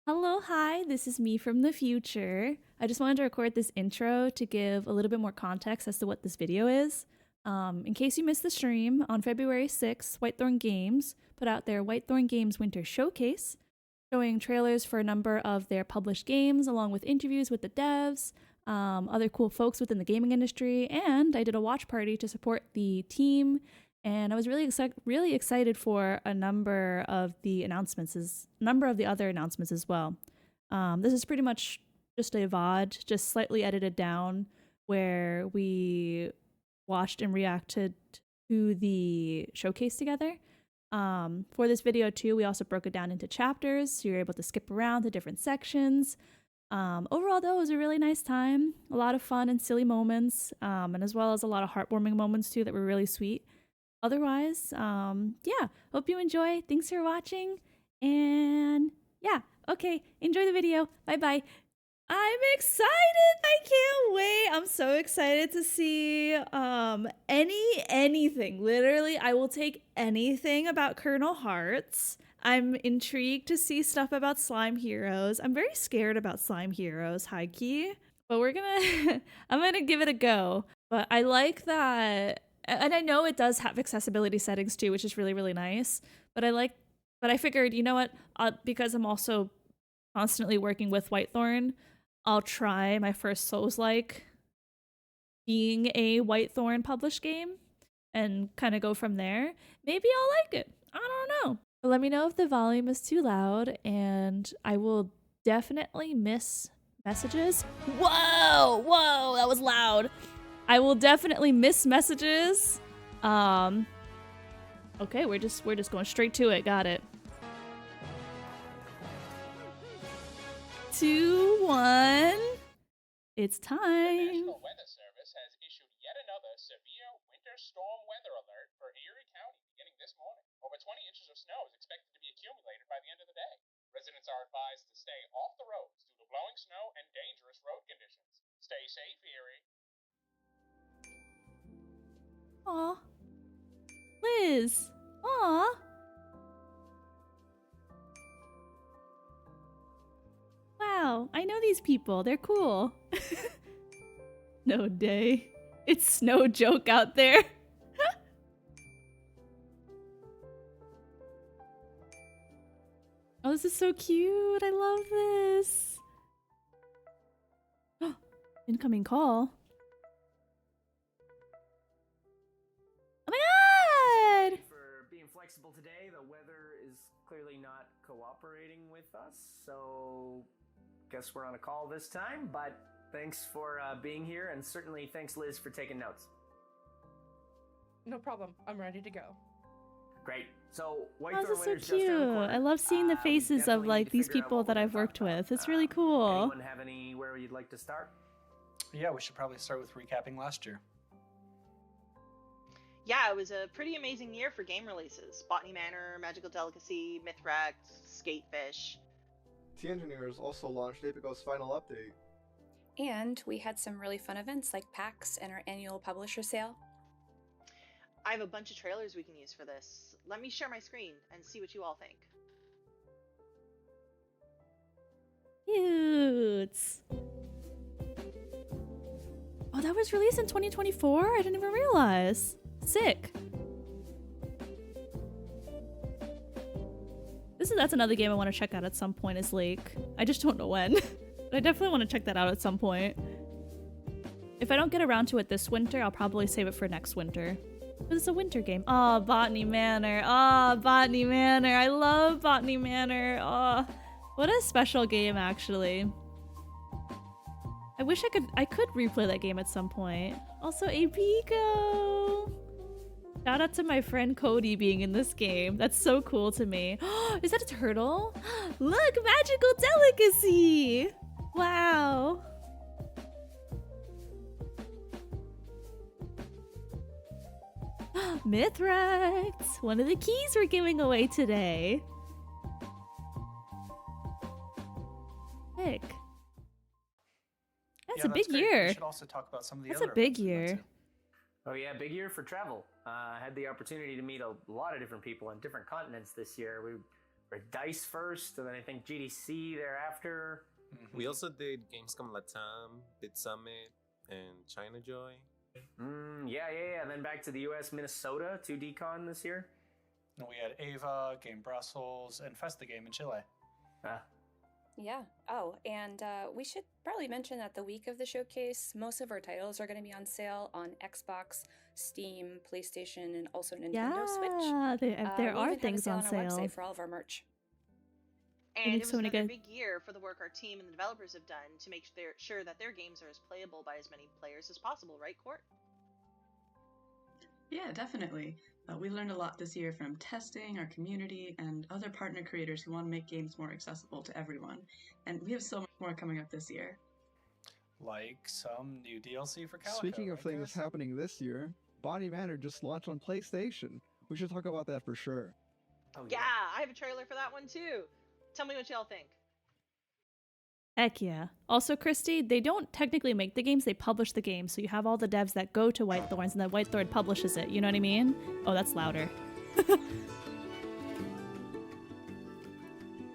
Hello, hi, this is me from the future. I just wanted to record this intro to give a little bit more context as to what this video is. In case you missed the stream, on February 6th, Whitethorn Games put out their Whitethorn Games Winter Showcase, showing trailers for a number of their published games, along with interviews with the devs, other cool folks within the gaming industry, and I did a watch party to support the team. And I was really excited for a number of the other announcements as well. This is pretty much just a VOD, just slightly edited down, where we watched and reacted to the showcase together. For this video too, we also broke it down into chapters, so you're able to skip around to different sections. Overall, though, it was a really nice time. A lot of fun and silly moments, and as well as a lot of heartwarming moments too that were really sweet. Otherwise, yeah, hope you enjoy. Thanks for watching. And yeah, okay, enjoy the video. Bye-bye. I'm excited. I can't wait. I'm so excited to see anything. Literally, I will take anything about Kernel Hearts. I'm intrigued to see stuff about Slime Heroes. I'm very scared about Slime Heroes, high key. But we're gonna I'm gonna give it a go. But I like that. And I know it does have accessibility settings too, which is really, really nice. But I figured, you know what? Because I'm also constantly working with Whitethorn, I'll try my first Souls-like being a Whitethorn published game and kind of go from there. Maybe I'll like it. I don't know. But let me know if the volume is too loud, and I will definitely miss messages. Whoa, that was loud. I will definitely miss messages. Okay, we're just going straight to it. Got it. 2, 1. It's time. The National Weather Service has issued yet another severe winter storm weather alert for Erie County beginning this morning. Over 20 inches of snow is expected to be accumulated by the end of the day. Residents are advised to stay off the roads due to blowing snow and dangerous road conditions. Stay safe, Erie. Aw. Liz. Aw. Wow, I know these people. They're cool. No day. It's snow joke out there. Oh, this is so cute. I love this. Incoming call. Oh my god! For being flexible today, the weather is clearly not cooperating with us, so guess we're on a call this time, but thanks for being here, and certainly thanks, Liz, for taking notes. No problem. I'm ready to go. Great. So, Oh, this is so cute. I love seeing the faces of like these people that I've worked with. It's really cool. Anyone have anywhere you'd like to start? Yeah, we should probably start with recapping last year. Yeah, it was a pretty amazing year for game releases. Botany Manor, Magical Delicacy, Mythwrecked, Skatefish. T Engineers also launched Apico's final update. And we had some really fun events like PAX and our annual publisher sale. I have a bunch of trailers we can use for this. Let me share my screen and see what you all think. Cute. Oh, that was released in 2024? I didn't even realize. Sick. That's another game I want to check out at some point is Lake. I just don't know when. But I definitely want to check that out at some point. If I don't get around to it this winter, I'll probably save it for next winter. But it's a winter game. Oh, Botany Manor. Oh, Botany Manor. I love Botany Manor. Oh, what a special game, actually. I wish I could replay that game at some point. Also, Apico. Shout out to my friend Cody being in this game. That's so cool to me. Is that a turtle? Look, Magical Delicacy. Wow. Mythwrecked. One of the keys we're giving away today. Sick. That's a big year. We should also talk about some of the That's other a big events we went year. to. Oh yeah, big year for travel. I had the opportunity to meet a lot of different people on different continents this year. We or DICE first, and then I think GDC thereafter. We also did Gamescom Latam, Bit Summit, and China Joy. Yeah. And then back to the US, Minnesota, 2DCon this year. And we had Ava, Game Brussels, and Festa Game in Chile. Yeah. Oh, and we should probably mention that the week of the showcase, most of our titles are going to be on sale on Xbox, Steam, PlayStation, and also Nintendo Switch. There we are even things have a on sale on our sale. website for all of our merch. And it was so many another good- big year for the work our team and the developers have done to make sure that their games are as playable by as many players as possible, right, Court? Yeah, definitely. We learned a lot this year from testing, our community, and other partner creators who want to make games more accessible to everyone. And we have so much more coming up this year. Like some new DLC for Calico. Speaking of right, things guys? happening this year, Botany Manor just launched on PlayStation. We should talk about that for sure. Oh, Yeah, I have a trailer for that one too. Tell me what y'all think. Heck yeah. Also, Christy, they don't technically make the games, they publish the games. So you have all the devs that go to Whitethorns and then Whitethorn publishes it. You know what I mean? Oh, that's louder.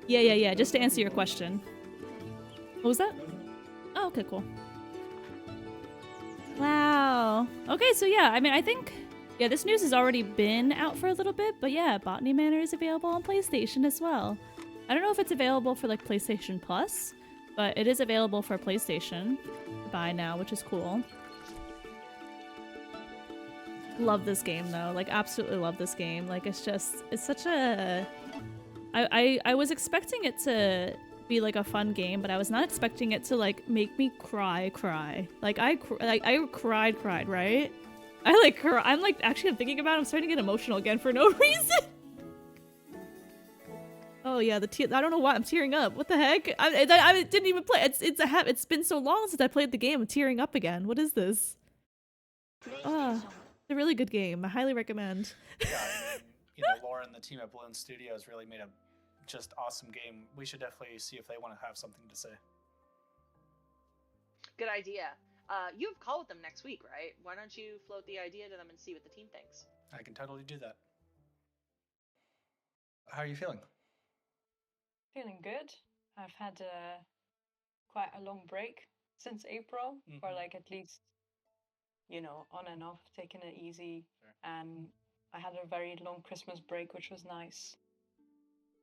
Yeah. Just to answer your question. What was that? Oh, okay, cool. Wow. Okay, so yeah, I mean, I think, yeah, this news has already been out for a little bit, but yeah, Botany Manor is available on PlayStation as well. I don't know if it's available for like PlayStation Plus, but it is available for PlayStation to buy now, which is cool. Love this game though, like absolutely love this game. Like it's such a... I was expecting it to be like a fun game, but I was not expecting it to like make me cry. Like I cried, right? I'm like actually I'm thinking about it, I'm starting to get emotional again for no reason. Oh yeah, I don't know why I'm tearing up. What the heck? I didn't even play. It's been so long since I played the game. I'm tearing up again. What is this? It's a really good game. I highly recommend. Yeah, I mean, Laura and the team at Balloon Studios really made a just awesome game. We should definitely see if they want to have something to say. Good idea. You have a call with them next week, right? Why don't you float the idea to them and see what the team thinks? I can totally do that. How are you feeling? Feeling good. I've had quite a long break since April, for like at least, on and off, taking it easy. Sure. And I had a very long Christmas break, which was nice.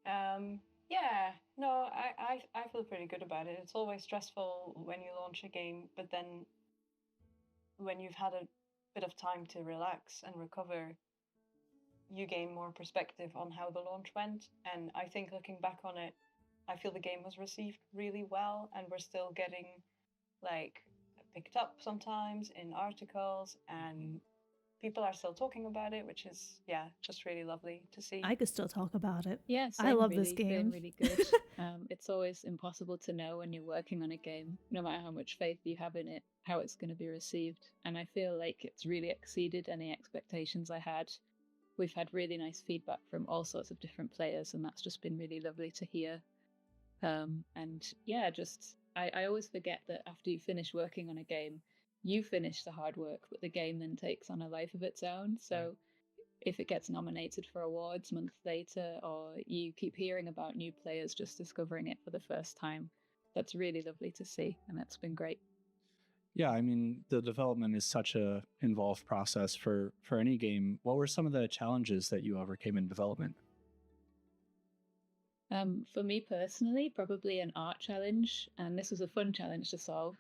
Yeah, no, I feel pretty good about it. It's always stressful when you launch a game, but then when you've had a bit of time to relax and recover, you gain more perspective on how the launch went. And I think looking back on it, I feel the game was received really well, and we're still getting like picked up sometimes in articles, and people are still talking about it, which is just really lovely to see. I could still talk about it. Yeah, I love really, this game. Really good. It's always impossible to know when you're working on a game, no matter how much faith you have in it, how it's going to be received. And I feel like it's really exceeded any expectations I had. We've had really nice feedback from all sorts of different players, and that's just been really lovely to hear. And yeah, I always forget that after you finish working on a game, you finish the hard work, but the game then takes on a life of its own. So if it gets nominated for awards months later, or you keep hearing about new players just discovering it for the first time, that's really lovely to see, and it's been great. Yeah, I mean, the development is such a involved process for any game. What were some of the challenges that you overcame in development? For me personally, probably an art challenge, and this was a fun challenge to solve,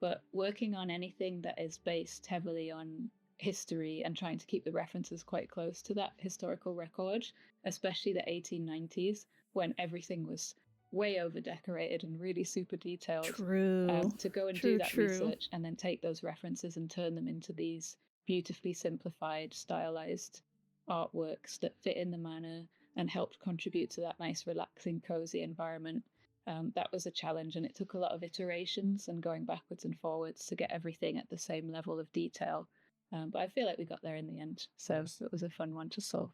but working on anything that is based heavily on history and trying to keep the references quite close to that historical record, especially the 1890s, when everything was way over decorated and really super detailed. True. To go and do that research and then take those references and turn them into these beautifully simplified, stylized artworks that fit in the manor and helped contribute to that nice, relaxing, cozy environment. That was a challenge, and it took a lot of iterations and going backwards and forwards to get everything at the same level of detail. But I feel like we got there in the end, so it was a fun one to solve.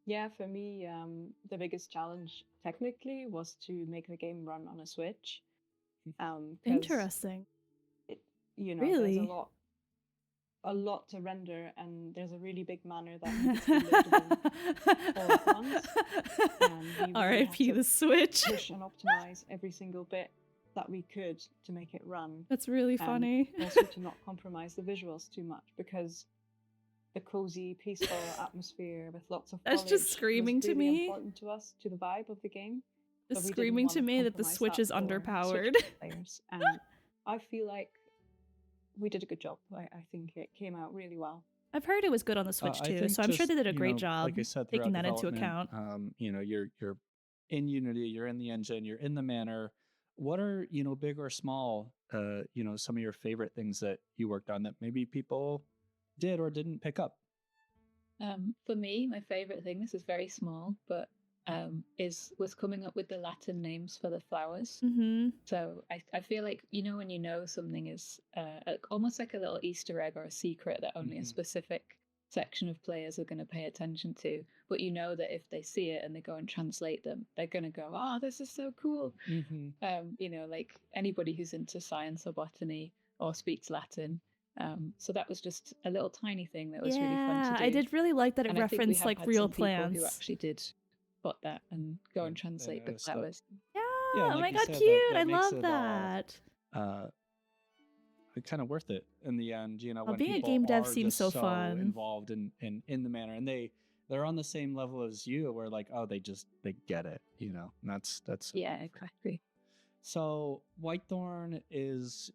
Yeah, for me, the biggest challenge technically was to make the game run on a Switch. Interesting. There's Really? a lot. a lot to render, and there's a really big manor that needs to be loaded in all at once. And we really had R.I.P. to the Switch. push and optimize every single bit that we could to make it run. That's really and funny. also to not compromise the visuals too much, because the cozy, peaceful atmosphere with lots of That's just foliage screaming was to really me. important to us, to the vibe of the game. Just So we didn't screaming want to me that the compromise Switch that is for underpowered. Switch players. And I feel like we did a good job. I think it came out really well. I've heard it was good on the Switch I too, think so I'm sure they just, did a great job like I said, taking throughout that into development, account. you're in Unity, you're in the engine, you're in the Manor. What are, big or small, some of your favorite things that you worked on that maybe people did or didn't pick up? For me, my favorite thing, this is very small, but was coming up with the Latin names for the flowers. Mm-hmm. So I feel like, when you know something is almost like a little Easter egg or a secret that only a specific section of players are going to pay attention to, but you know that if they see it and they go and translate them, they're going to go, oh, this is so cool. Like anybody who's into science or botany or speaks Latin. So that was just a little tiny thing that was really fun to do. I did really like that it And I think we referenced have like had real some people plants. who actually did spot that and go and translate the noticed that. flowers. Yeah, Yeah, oh like my you god, said, cute! that I makes love it that. Kind of worth it in the end, when being a people game dev are seems just so fun. involved in the Manor, and they're on the same level as you, where like, oh, they get it, and that's Yeah, exactly. So Whitethorn is,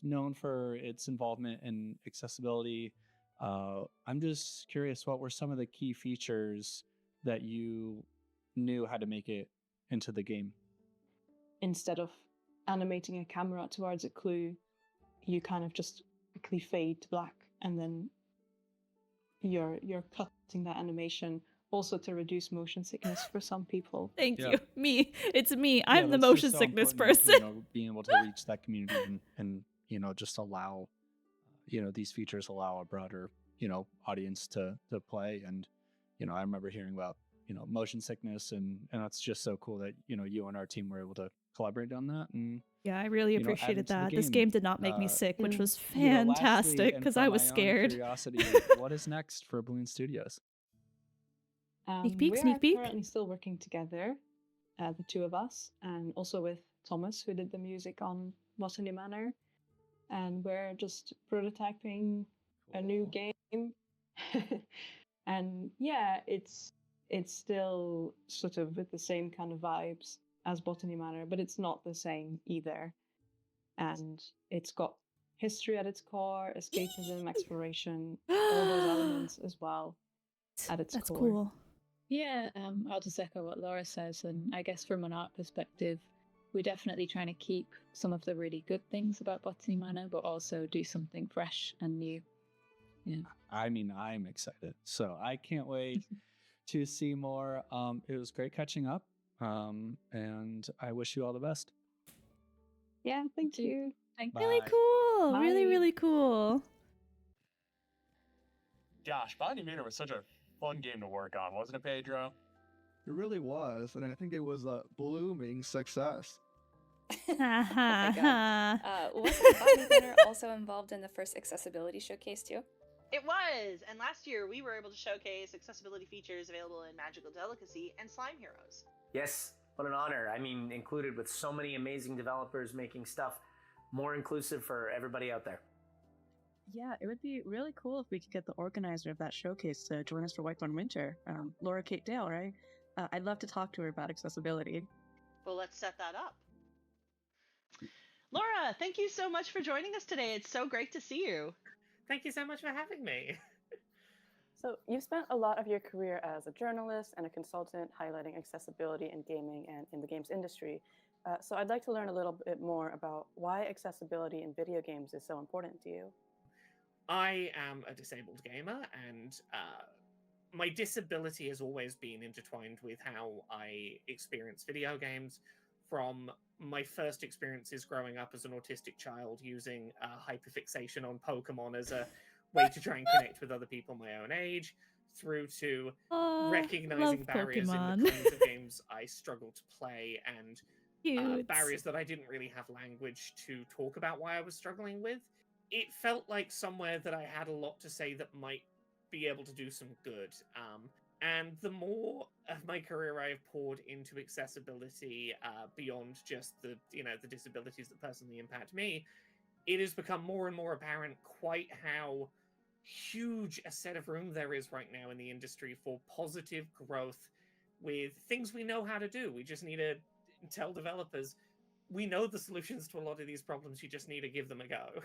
known for its involvement in accessibility. I'm just curious, what were some of the key features that you knew how to make it into the game? Instead of animating a camera towards a clue, you kind of just quickly fade to black, and then you're cutting that animation also to reduce motion sickness for some people. Thank Yeah. you. It's me. I'm the that's motion just so sickness important, person. being able to reach that community and just allow, these features allow a broader, audience to play. And, I remember hearing about, motion sickness, and that's just so cool that, you and our team were able to collaborate on that. And Yeah, I really add it appreciated to the that. This game. game did not make me sick, which was lastly, fantastic and because for I was my own scared. Curiosity, what is next for Balloon Studios? Sneak peek, We sneak are peek. currently still working together, the two of us, and also with Thomas, who did the music on Botany Manor. And we're just prototyping a new game. And yeah, it's still sort of with the same kind of vibes as Botany Manor, but it's not the same either. And it's got history at its core, escapism, exploration, all those elements as well at its That's core. cool. Yeah, I'll just echo what Laura says, and I guess from an art perspective, we're definitely trying to keep some of the really good things about Botany Manor, but also do something fresh and new. Yeah. I mean, I'm excited, so I can't wait to see more. It was great catching up, and I wish you all the best. Yeah, thank you. Thank Really Bye. cool. Bye. Really, really cool. Gosh, Botany Manor was such a fun game to work on, wasn't it, Pedro? It really was, and I think it was a blooming success. Oh my God. Wasn't Botany Manor also involved in the first accessibility showcase too? It was, and last year we were able to showcase accessibility features available in Magical Delicacy and Slime Heroes. Yes, what an honor. I mean, included with so many amazing developers making stuff more inclusive for everybody out there. Yeah, it would be really cool if we could get the organizer of that showcase to join us for Whitethorn Winter, Laura Kate Dale, right? I'd love to talk to her about accessibility. Well, let's set that up. Laura, thank you so much for joining us today. It's so great to see you. Thank you so much for having me. So you've spent a lot of your career as a journalist and a consultant highlighting accessibility in gaming and in the games industry. So I'd like to learn a little bit more about why accessibility in video games is so important to you. I am a disabled gamer, and my disability has always been intertwined with how I experience video games. From my first experiences growing up as an autistic child, using hyperfixation on Pokemon as a way to try and connect with other people my own age, through to recognizing barriers Pokemon. in the kinds of games I struggle to play, and Cute. barriers that I didn't really have language to talk about why I was struggling with. it felt like somewhere that I had a lot to say that might be able to do some good. And the more of my career I have poured into accessibility beyond just the disabilities that personally impact me, it has become more and more apparent quite how huge a set of room there is right now in the industry for positive growth with things we know how to do. We just need to tell developers, we know the solutions to a lot of these problems, you just need to give them a go.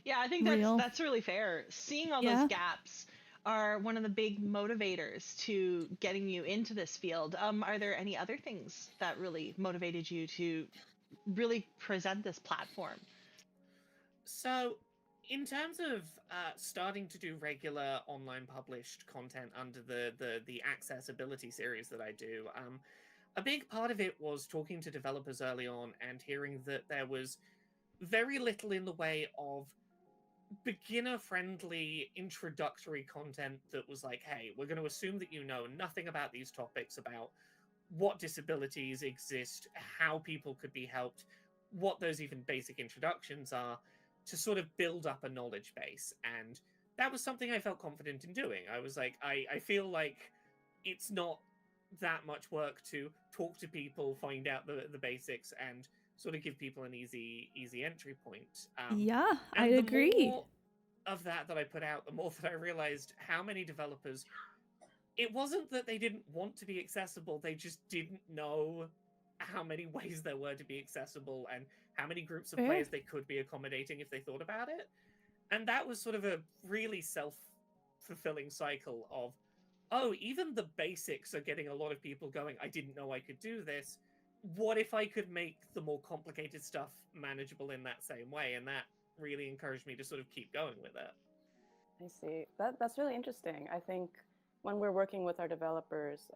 Yeah, I think that's really fair. Seeing all those gaps are one of the big motivators to getting you into this field. Are there any other things that really motivated you to really present this platform? So, in terms of starting to do regular online published content under the accessibility series that I do, a big part of it was talking to developers early on and hearing that there was very little in the way of beginner-friendly introductory content that was like, hey, we're going to assume that you know nothing about these topics, about what disabilities exist, how people could be helped, what those even basic introductions are, to sort of build up a knowledge base. And that was something I felt confident in doing. I was like, I feel like it's not that much work to talk to people, find out the basics, and sort of give people an easy entry point. Yeah, I and the agree. more of that I put out, the more that I realized how many developers, it wasn't that they didn't want to be accessible, they just didn't know how many ways there were to be accessible and how many groups of players they could be accommodating if they thought about it. And that was sort of a really self-fulfilling cycle of, oh, even the basics are getting a lot of people going, I didn't know I could do this. What if I could make the more complicated stuff manageable in that same way? And that really encouraged me to sort of keep going with it. I see. That's really interesting. I think when we're working with our developers,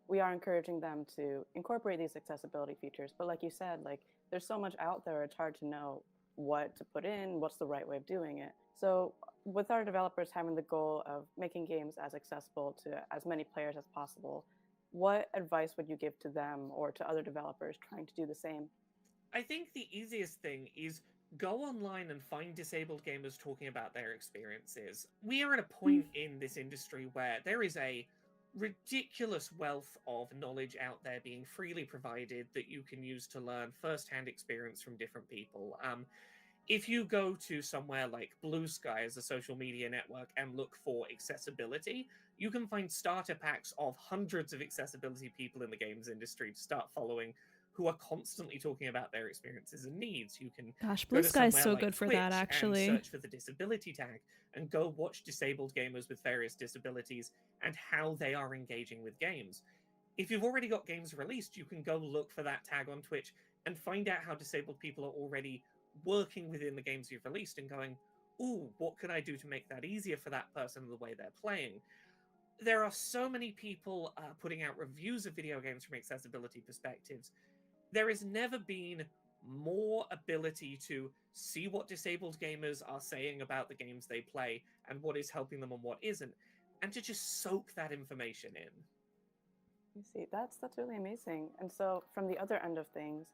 we are encouraging them to incorporate these accessibility features. But like you said, like there's so much out there, it's hard to know what to put in, what's the right way of doing it. So with our developers having the goal of making games as accessible to as many players as possible, what advice would you give to them or to other developers trying to do the same? I think the easiest thing is go online and find disabled gamers talking about their experiences. We are at a point in this industry where there is a ridiculous wealth of knowledge out there being freely provided that you can use to learn first-hand experience from different people. If you go to somewhere like Blue Sky as a social media network and look for accessibility, you can find starter packs of hundreds of accessibility people in the games industry to start following who are constantly talking about their experiences and needs. You can Blue Sky's so good for Twitch that, actually. and search for the disability tag and go watch disabled gamers with various disabilities and how they are engaging with games. If you've already got games released, you can go look for that tag on Twitch and find out how disabled people are already working within the games you've released and going, ooh, what can I do to make that easier for that person the way they're playing? There are so many people putting out reviews of video games from accessibility perspectives. There has never been more ability to see what disabled gamers are saying about the games they play and what is helping them and what isn't, and to just soak that information in. You see, that's really amazing. And so from the other end of things,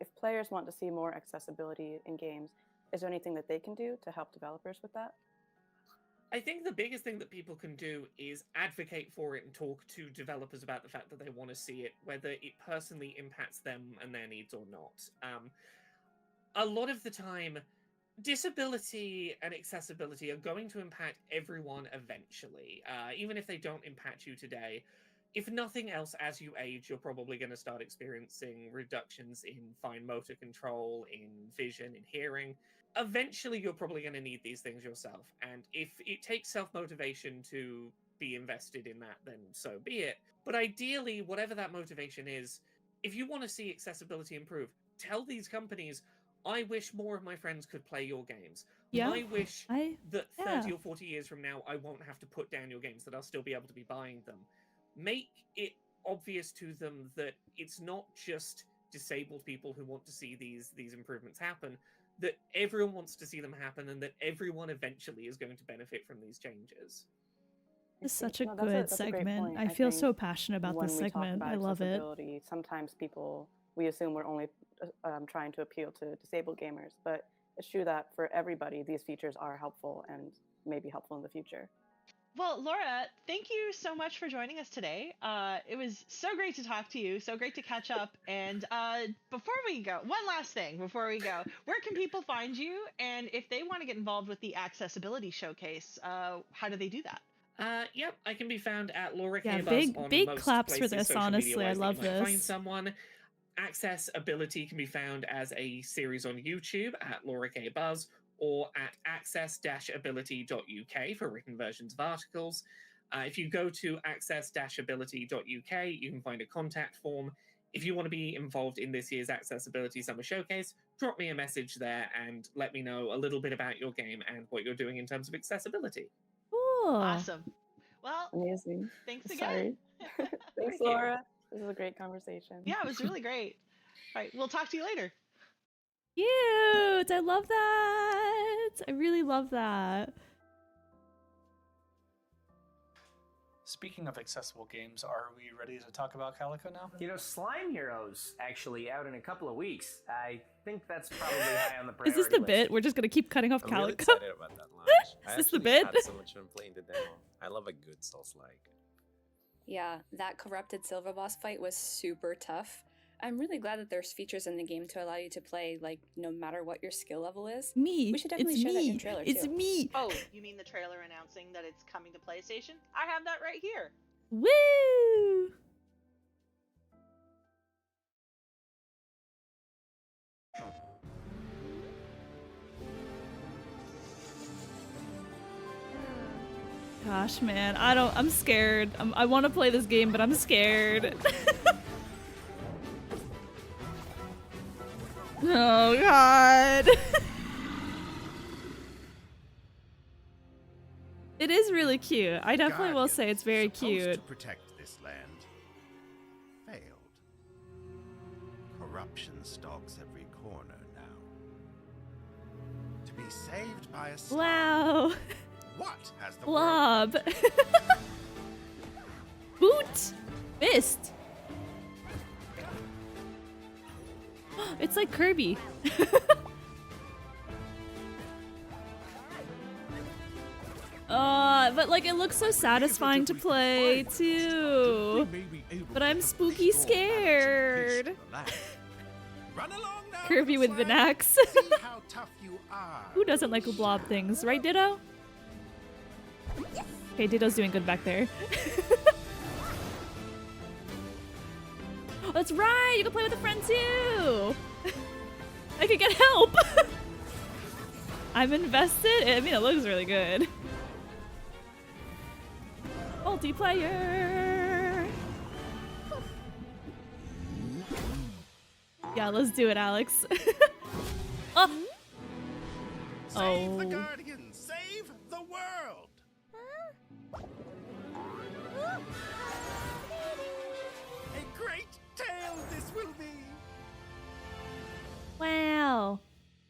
if players want to see more accessibility in games, is there anything that they can do to help developers with that? I think the biggest thing that people can do is advocate for it and talk to developers about the fact that they want to see it, whether it personally impacts them and their needs or not. A lot of the time, disability and accessibility are going to impact everyone eventually, even if they don't impact you today. If nothing else, as you age, you're probably going to start experiencing reductions in fine motor control, in vision, in hearing. Eventually, you're probably going to need these things yourself. And if it takes self-motivation to be invested in that, then so be it. But ideally, whatever that motivation is, if you want to see accessibility improve, tell these companies, I wish more of my friends could play your games. Yeah, I wish that 30 or 40 years from now, I won't have to put down your games, that I'll still be able to be buying them. Make it obvious to them that it's not just disabled people who want to see these improvements happen, that everyone wants to see them happen, and that everyone eventually is going to benefit from these changes. This is such a good segment. I feel so passionate about this segment. I love it. Sometimes we assume we're only trying to appeal to disabled gamers, but it's true that for everybody, these features are helpful and may be helpful in the future. Well, Laura, thank you so much for joining us today. It was so great to talk to you, so great to catch up. And before we go, one last thing before we go, where can people find you? And if they want to get involved with the Accessibility Showcase, how do they do that? Yep, I can be found at Laura Yeah, K. Buzz on big most claps for places, this, social honestly. media-wise I that love you might Find this. someone. Accessibility can be found as a series on YouTube at Laura K. Buzz or at access-ability.uk for written versions of articles. If you go to access-ability.uk, you can find a contact form. If you want to be involved in this year's Accessibility Summer Showcase, drop me a message there and let me know a little bit about your game and what you're doing in terms of accessibility. Cool. Awesome. Well, amazing. Thanks Sorry. again. Thanks, Laura. This was a great conversation. Yeah, it was really great. All right, we'll talk to you later. Cute. I love that. I really love that. Speaking of accessible games, are we ready to talk about Calico now? You know, Slime Heroes actually out in a couple of weeks. I think that's probably high on the priority Is this the list. bit? We're just gonna keep cutting off I'm Calico. really excited about that launch. Is this the I bit? had so much fun playing the demo. I love a good Souls-like. Yeah, that corrupted silver boss fight was super tough. I'm really glad that there's features in the game to allow you to play, like, no matter what your skill level is. Me. We should definitely It's share that me. in trailer, It's too. me. Oh, you mean the trailer announcing that it's coming to PlayStation? I have that right here. Woo! Gosh, man, I'm scared. I want to play this game, but I'm scared. Oh, God. It is really cute. I definitely will say it's very cute. To protect this land failed. Corruption stalks every corner now. To be saved by a slime. Wow. What has the Blob. Boot. Fist. It's like Kirby. But like it looks so satisfying to play too. But I'm spooky scared. Kirby with an axe. Who doesn't like blob things, right, Ditto? Okay, Ditto's doing good back there. Oh, that's right! You can play with a friend too! I could get help! I'm invested. I mean, it looks really good. Multiplayer! Yeah, let's do it, Alex. Oh! Save the Guardian! Save the world! A great tale this will be! Wow.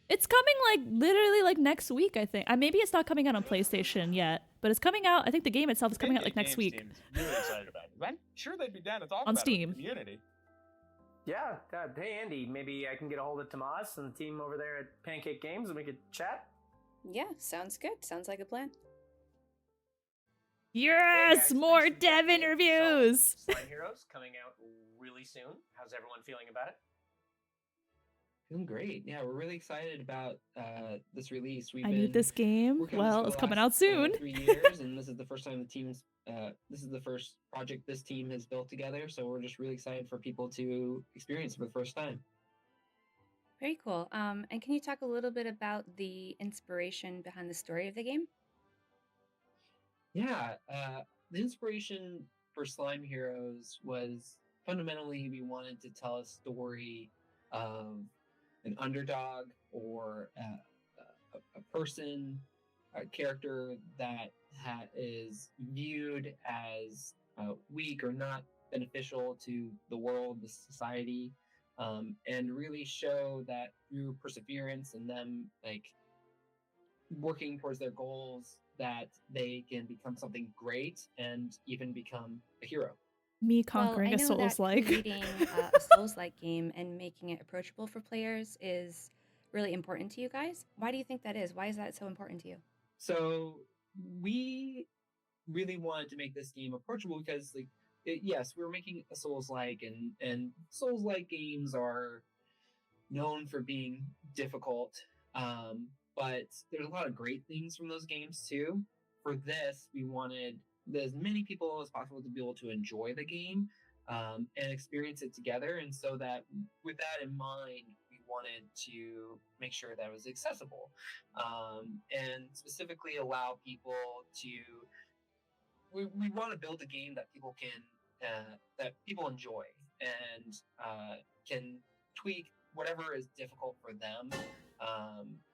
It's coming like literally like next week, I think. Maybe it's not coming out on PlayStation yet, but it's coming out. I think the game itself is coming out like next week. Really excited about it. I'm sure they'd be down to talk On about Steam. it in the community. Yeah, hey Andy, maybe I can get a hold of Tomas and the team over there at Pancake Games and we could chat? Yeah, sounds good. Sounds like a plan. Yes, more dev interviews. Slime Heroes coming out really soon. How's everyone feeling about it? Feeling great. Yeah, we're really excited about this release. I need this game. Well, it's coming out soon. 3 years, and this is the first time the team's. This is the first project this team has built together. So we're just really excited for people to experience it for the first time. Very cool. And can you talk a little bit about the inspiration behind the story of the game? Yeah, the inspiration for Slime Heroes was fundamentally we wanted to tell a story of an underdog or a person, a character that is viewed as weak or not beneficial to the world, the society, and really show that through perseverance and them like working towards their goals that they can become something great and even become a hero. Me conquering a Souls-like. Creating a Souls-like game and making it approachable for players is really important to you guys. Why do you think that is? Why is that so important to you? So we really wanted to make this game approachable because, like, yes, we were making a Souls-like, and Souls-like games are known for being difficult. But there's a lot of great things from those games too. For this, we wanted as many people as possible to be able to enjoy the game and experience it together. And so that with that in mind, we wanted to make sure that it was accessible and specifically allow people to. We want to build a game that people enjoy and can tweak whatever is difficult for them,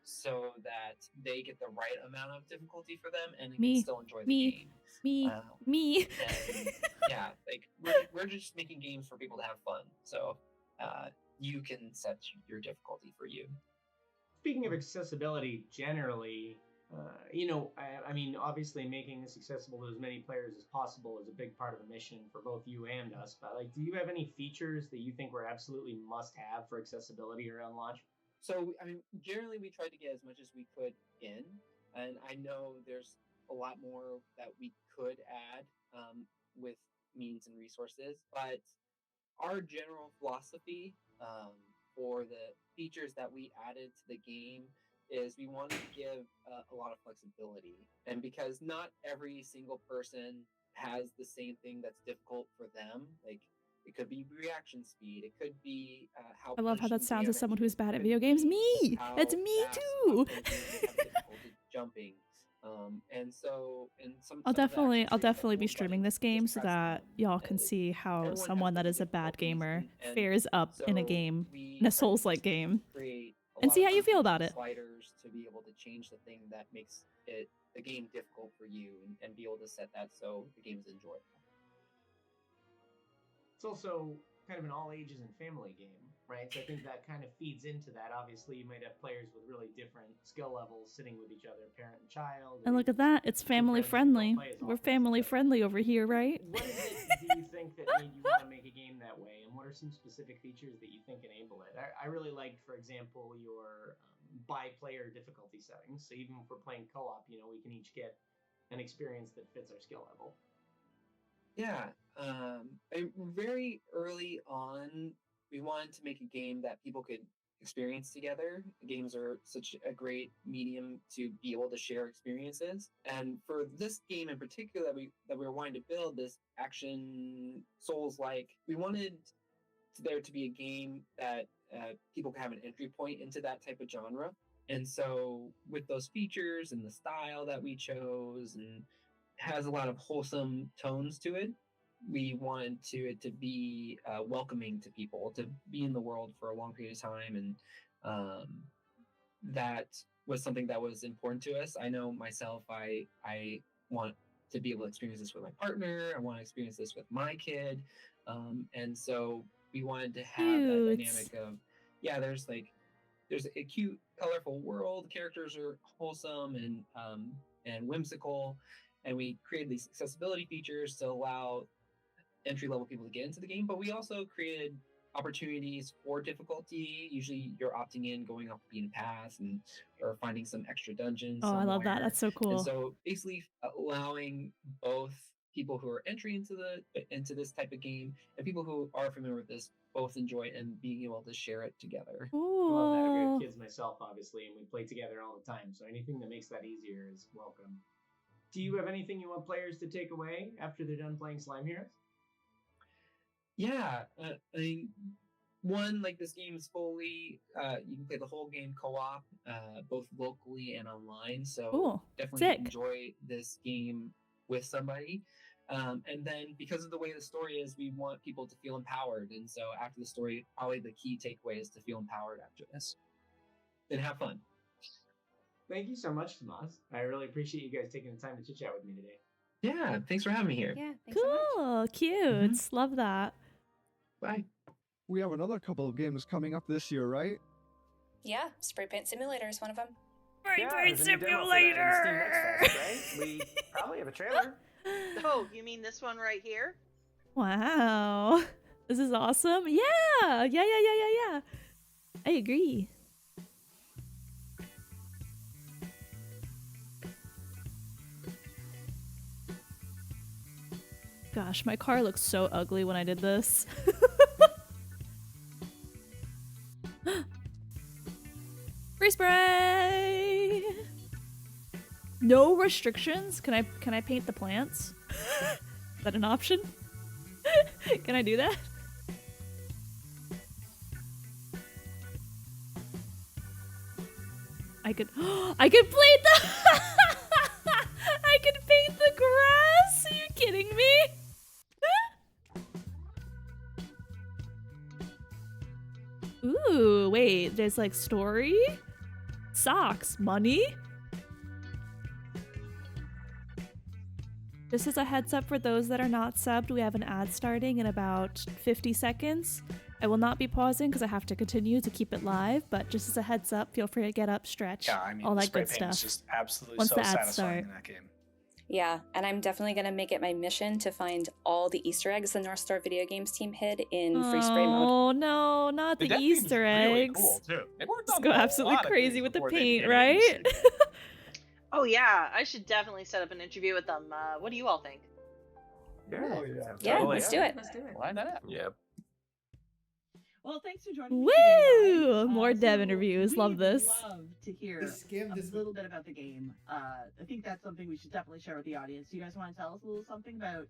so that they get the right amount of difficulty for them and can still enjoy the game. Me. And yeah, like we're just making games for people to have fun. So you can set your difficulty for you. Speaking of accessibility generally, I mean, obviously making this accessible to as many players as possible is a big part of the mission for both you and us. But like, do you have any features that you think were absolutely must-have for accessibility around launch? So, I mean, generally we tried to get as much as we could in, and I know there's a lot more that we could add with means and resources, but our general philosophy for the features that we added to the game is we wanted to give a lot of flexibility. And because not every single person has the same thing that's difficult for them, like it could be reaction speed, it could be how I love how that sounds as someone who's bad at video games. Me! It's me too! Jumping. And so, I'll definitely be streaming this game so that y'all can see how someone that is a bad gamer fares up in a game, in a Souls-like game, and see how you feel about it. Sliders to be able to change the thing that makes the game difficult for you, and be able to set that so the game is enjoyable. It's also kind of an all ages and family game, right? So I think that kind of feeds into that. Obviously, you might have players with really different skill levels sitting with each other, parent and child. And look at that, it's family friendly. We're family friendly over here, right? What is it, do you think, that made you want to make a game that way? And what are some specific features that you think enable it? I really liked, for example, your by-player difficulty settings. So even if we're playing co-op, we can each get an experience that fits our skill level. Yeah, very early on, we wanted to make a game that people could experience together. Games are such a great medium to be able to share experiences. And for this game in particular that we were wanting to build, this action Souls-like, we wanted there to be a game that people could have an entry point into that type of genre. And so with those features and the style that we chose, and has a lot of wholesome tones to it, we wanted it to be welcoming to people, to be in the world for a long period of time. And that was something that was important to us. I know myself, I want to be able to experience this with my partner. I want to experience this with my kid. And so we wanted to have that dynamic of, there's a cute, colorful world. The characters are wholesome and whimsical. And we created these accessibility features to allow entry-level people to get into the game, but we also created opportunities for difficulty. Usually you're opting in, going off the beaten path, or finding some extra dungeons. Oh, I love that. That's so cool. And so basically allowing both people who are entering into this type of game and people who are familiar with this both enjoy it and being able to share it together. Ooh. Well, I have kids myself, obviously, and we play together all the time, so anything that makes that easier is welcome. Do you have anything you want players to take away after they're done playing Slime Heroes? Yeah, I mean, one, like, this game is fully, you can play the whole game co-op, both locally and online. So definitely enjoy this game with somebody. And then because of the way the story is, we want people to feel empowered. And so after the story, probably the key takeaway is to feel empowered after this. And have fun. Thank you so much, Tomas. I really appreciate you guys taking the time to chit chat with me today. Yeah, thanks for having me here. Yeah, thanks cool, so much. Cute. Love that. Bye. We have another couple of games coming up this year, right? Yeah, Spraypaint Simulator is one of them. Spraypaint Simulator! Right? We probably have a trailer. Oh, you mean this one right here? Wow. This is awesome. Yeah. I agree. Gosh, my car looks so ugly when I did this. Free spray! No restrictions? Can I paint the plants? Is that an option? Can I do that? I could paint the I could paint the grass? Are you kidding me? Ooh, wait, there's like story? Socks, money? Just as a heads up for those that are not subbed, we have an ad starting in about 50 seconds. I will not be pausing because I have to continue to keep it live, but just as a heads up, feel free to get up, stretch, Yeah, I mean, all the that spray good paint is stuff. just absolutely Once so the ads satisfying start. in that game. Yeah, and I'm definitely going to make it my mission to find all the Easter eggs the North Star Video Games team hid in free spray mode. Oh no, not the Easter eggs. Just go absolutely crazy with the paint, right? Oh yeah, I should definitely set up an interview with them. What do you all think? Yeah, let's do it. Why not? Yep. Well, thanks for joining me today, guys. Woo! More dev interviews. Love this. Love to hear a little bit about the game. I think that's something we should definitely share with the audience. Do you guys want to tell us a little something about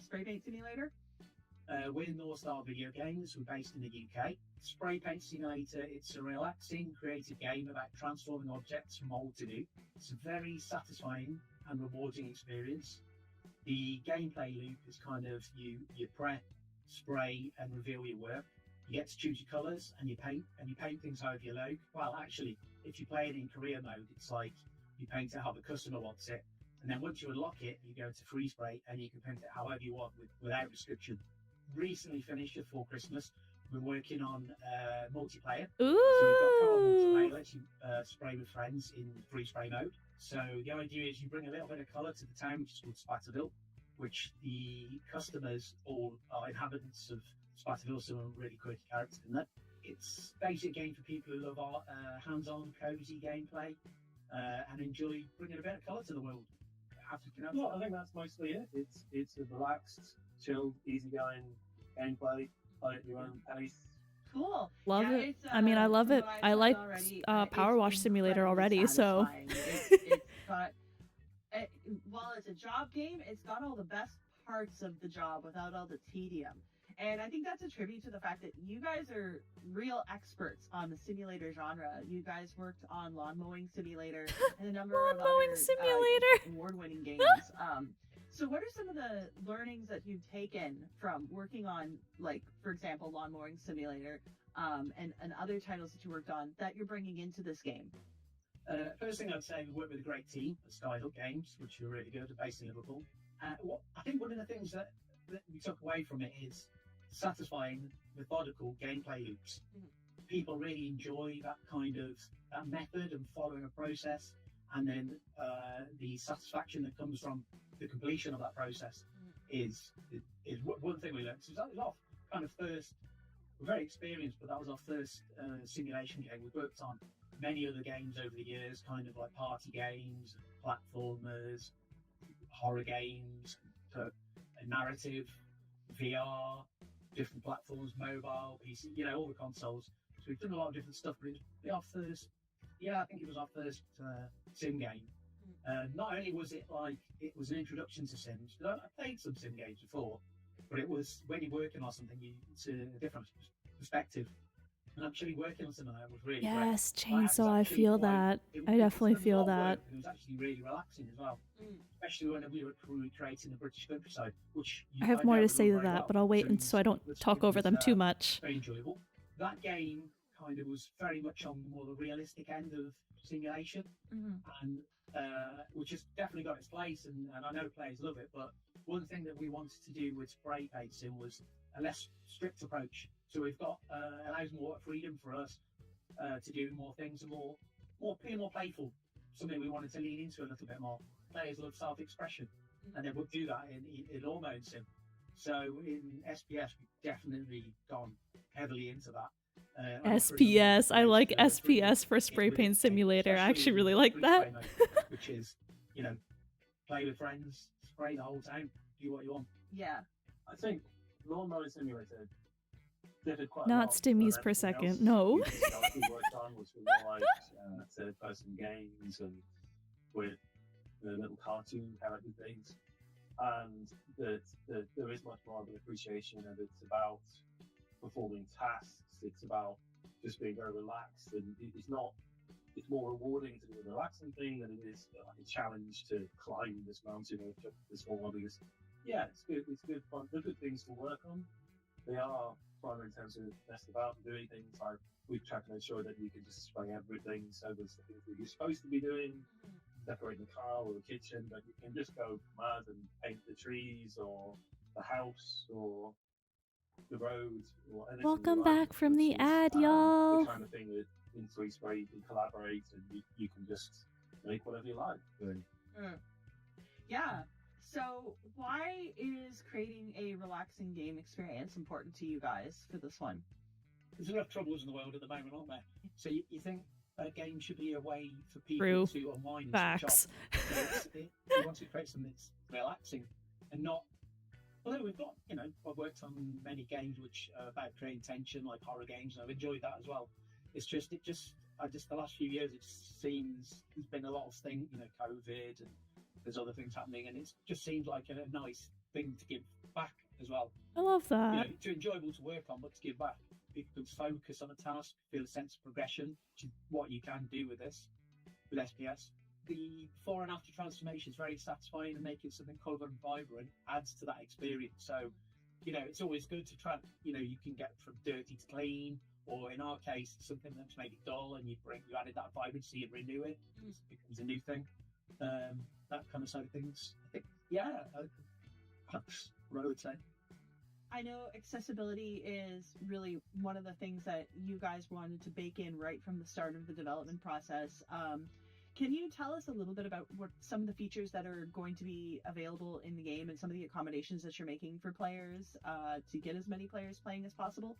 Spraypaint Simulator? We're North Star Video Games. We're based in the UK. Spraypaint Simulator, it's a relaxing, creative game about transforming objects from old to new. It's a very satisfying and rewarding experience. The gameplay loop is kind of you prep, spray, and reveal your work. You get to choose your colours and you paint things however you like. Well, actually, if you play it in career mode, it's like you paint it how the customer wants it, and then once you unlock it, you go to free spray and you can paint it however you want without restriction. Recently finished it for Christmas. We're working on multiplayer. Ooh. So we've got co-op multiplayer, lets you spray with friends in free spray mode. So the idea is you bring a little bit of colour to the town, which is called Spatterville, which the customers all are inhabitants of Spatterville, some really quirky characters in that. It's basically a game for people who love our hands-on, cosy gameplay and enjoy bringing a bit of colour to the world. Well, I think that's mostly it. It's a relaxed, chilled, easygoing gameplay, play at your own pace. Cool. Love Yeah, it. it's, I mean, I love it. what I said like already, Power Wash Simulator already, so. It's got, while it's a job game, it's got all the best parts of the job without all the tedium. And I think that's a tribute to the fact that you guys are real experts on the simulator genre. You guys worked on Lawn Mowing Simulator and a number of other award-winning games. So what are some of the learnings that you've taken from working on, like, for example, Lawn Mowing Simulator and other titles that you worked on that you're bringing into this game? First thing I'd say, we work with a great team at Skyhook Games, which are really good, based in Liverpool. I think one of the things that we took away from it is satisfying, methodical gameplay loops. People really enjoy that kind of that method and following a process, and then the satisfaction that comes from the completion of that process is one thing we learned. So that was our kind of first. We're very experienced, but that was our first simulation game. We've worked on many other games over the years, kind of like party games, platformers, horror games, narrative, VR, different platforms, mobile, PC, all the consoles. So we've done a lot of different stuff, but it was our first, I think it was our first sim game. Not only was it like, it was an introduction to Sims, I played some sim games before, but it was, when you're working on something, it's a different perspective. And actually working on something like that was really great. Yes, Chainsaw, I feel that. I definitely feel that. It was actually really relaxing as well, especially when we were recreating the British countryside, which I have more to say to that, but I'll wait so I don't talk over them too much. Very enjoyable. That game kind of was very much on the more realistic end of simulation, and which has definitely got its place, and I know players love it. But one thing that we wanted to do with Spraypaint Sim was a less strict approach. So we've got allows more freedom for us to do more things and more playful. Something we wanted to lean into a little bit more. Players love self-expression, and they would do that in all mode sim. So in SPS, we've definitely gone heavily into that. SPS, I like SPS for Spray Paint Simulator. I actually really like that. Which is, play with friends, spray the whole time, do what you want. Yeah. I think Lawn Mowing Simulator differed quite a Not lot stimmies from per everything second. else No. we historically worked on, which were more like third-person games and with the little cartoon character things. And that there is much more of an appreciation of it's about performing tasks. It's about just being very relaxed, and it's not. It's more rewarding to do a relaxing thing than it is like a challenge to climb this mountain or jump this wall. Because yeah, it's good. It's good fun. They're good things to work on. They are fun in terms of messing about and doing things. Like we've tried to make sure that you can just spray everything. So there's the things that you're supposed to be doing, decorating the car or the kitchen, but you can just go mad and paint the trees or the house or the road or anything. Welcome you like, back from the which is, ad, y'all. The kind of thing that in Free Spray you can collaborate and you can just make whatever you like. Yeah. So why is creating a relaxing game experience important to you guys for this one? There's enough troubles in the world at the moment, aren't there? So you think a game should be a way for people True. to unwind and Facts. switch off. You want to create something that's relaxing and not. Although we've got, I've worked on many games which are about creating tension, like horror games, and I've enjoyed that as well. It's just the last few years, it seems there's been a lot of things, COVID, and there's other things happening, and it just seems like a nice thing to give back as well. I love that. It's enjoyable to work on, but to give back. People can focus on a task, feel a sense of progression, which is what you can do with this, with SPS. The before and after transformation is very satisfying, and making something colour and vibrant adds to that experience. So, it's always good to try. You can get from dirty to clean, or in our case, something that's maybe dull, and you added that vibrancy and renew it. It becomes a new thing. That kind of side of things. I think, that's what I would say. I know accessibility is really one of the things that you guys wanted to bake in right from the start of the development process. Can you tell us a little bit about what some of the features that are going to be available in the game and some of the accommodations that you're making for players to get as many players playing as possible?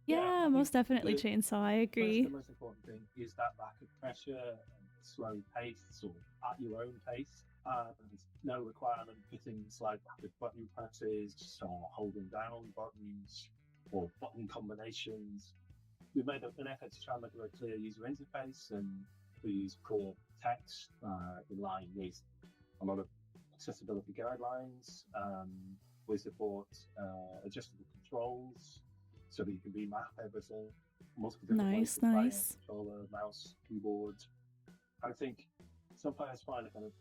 Yeah, most definitely, Chainsaw. I agree. The most important thing is that lack of pressure and slow pace, or at your own pace. And no requirement things like rapid button presses or holding down buttons or button combinations. We made an effort to try and make a very clear user interface, and we use core text in line with a lot of accessibility guidelines. We support adjustable controls so that you can remap everything. Multiple different ways to play it, controller, mouse, keyboard. I think some players find a kind of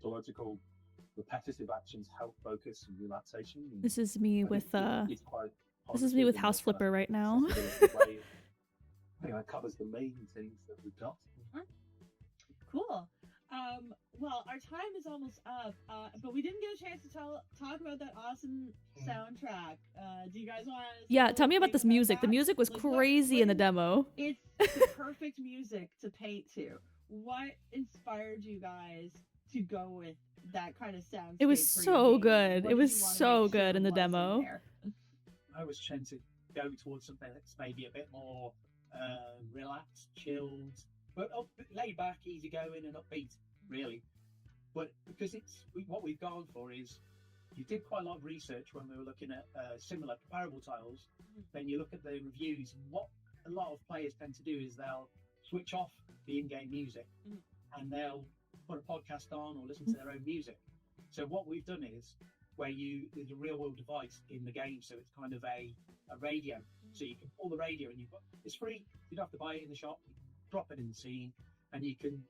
methodological, repetitive actions help focus and relaxation. And this is me with this is me with House Flipper right now. I think that covers the main things that we've got. Cool. Well, our time is almost up, but we didn't get a chance to talk about that awesome soundtrack. Do you guys want to? Yeah, tell me about this music. The music was crazy in the demo. It's the perfect music to paint to. What inspired you guys to go with that kind of sound? It was so good. It was so good in the demo. I was trying to go towards something that's maybe a bit more relaxed, chilled, but laid back, easygoing, and upbeat, really. But because what we've gone for is, you did quite a lot of research when we were looking at similar comparable titles. Then you look at the reviews, and what a lot of players tend to do is they'll switch off the in-game music and they'll put a podcast on or listen to their own music. So what we've done is, there's a real-world device in the game, so it's kind of a radio. So you can pull the radio, and it's free. You don't have to buy it in the shop. You can drop it in the scene, and you can.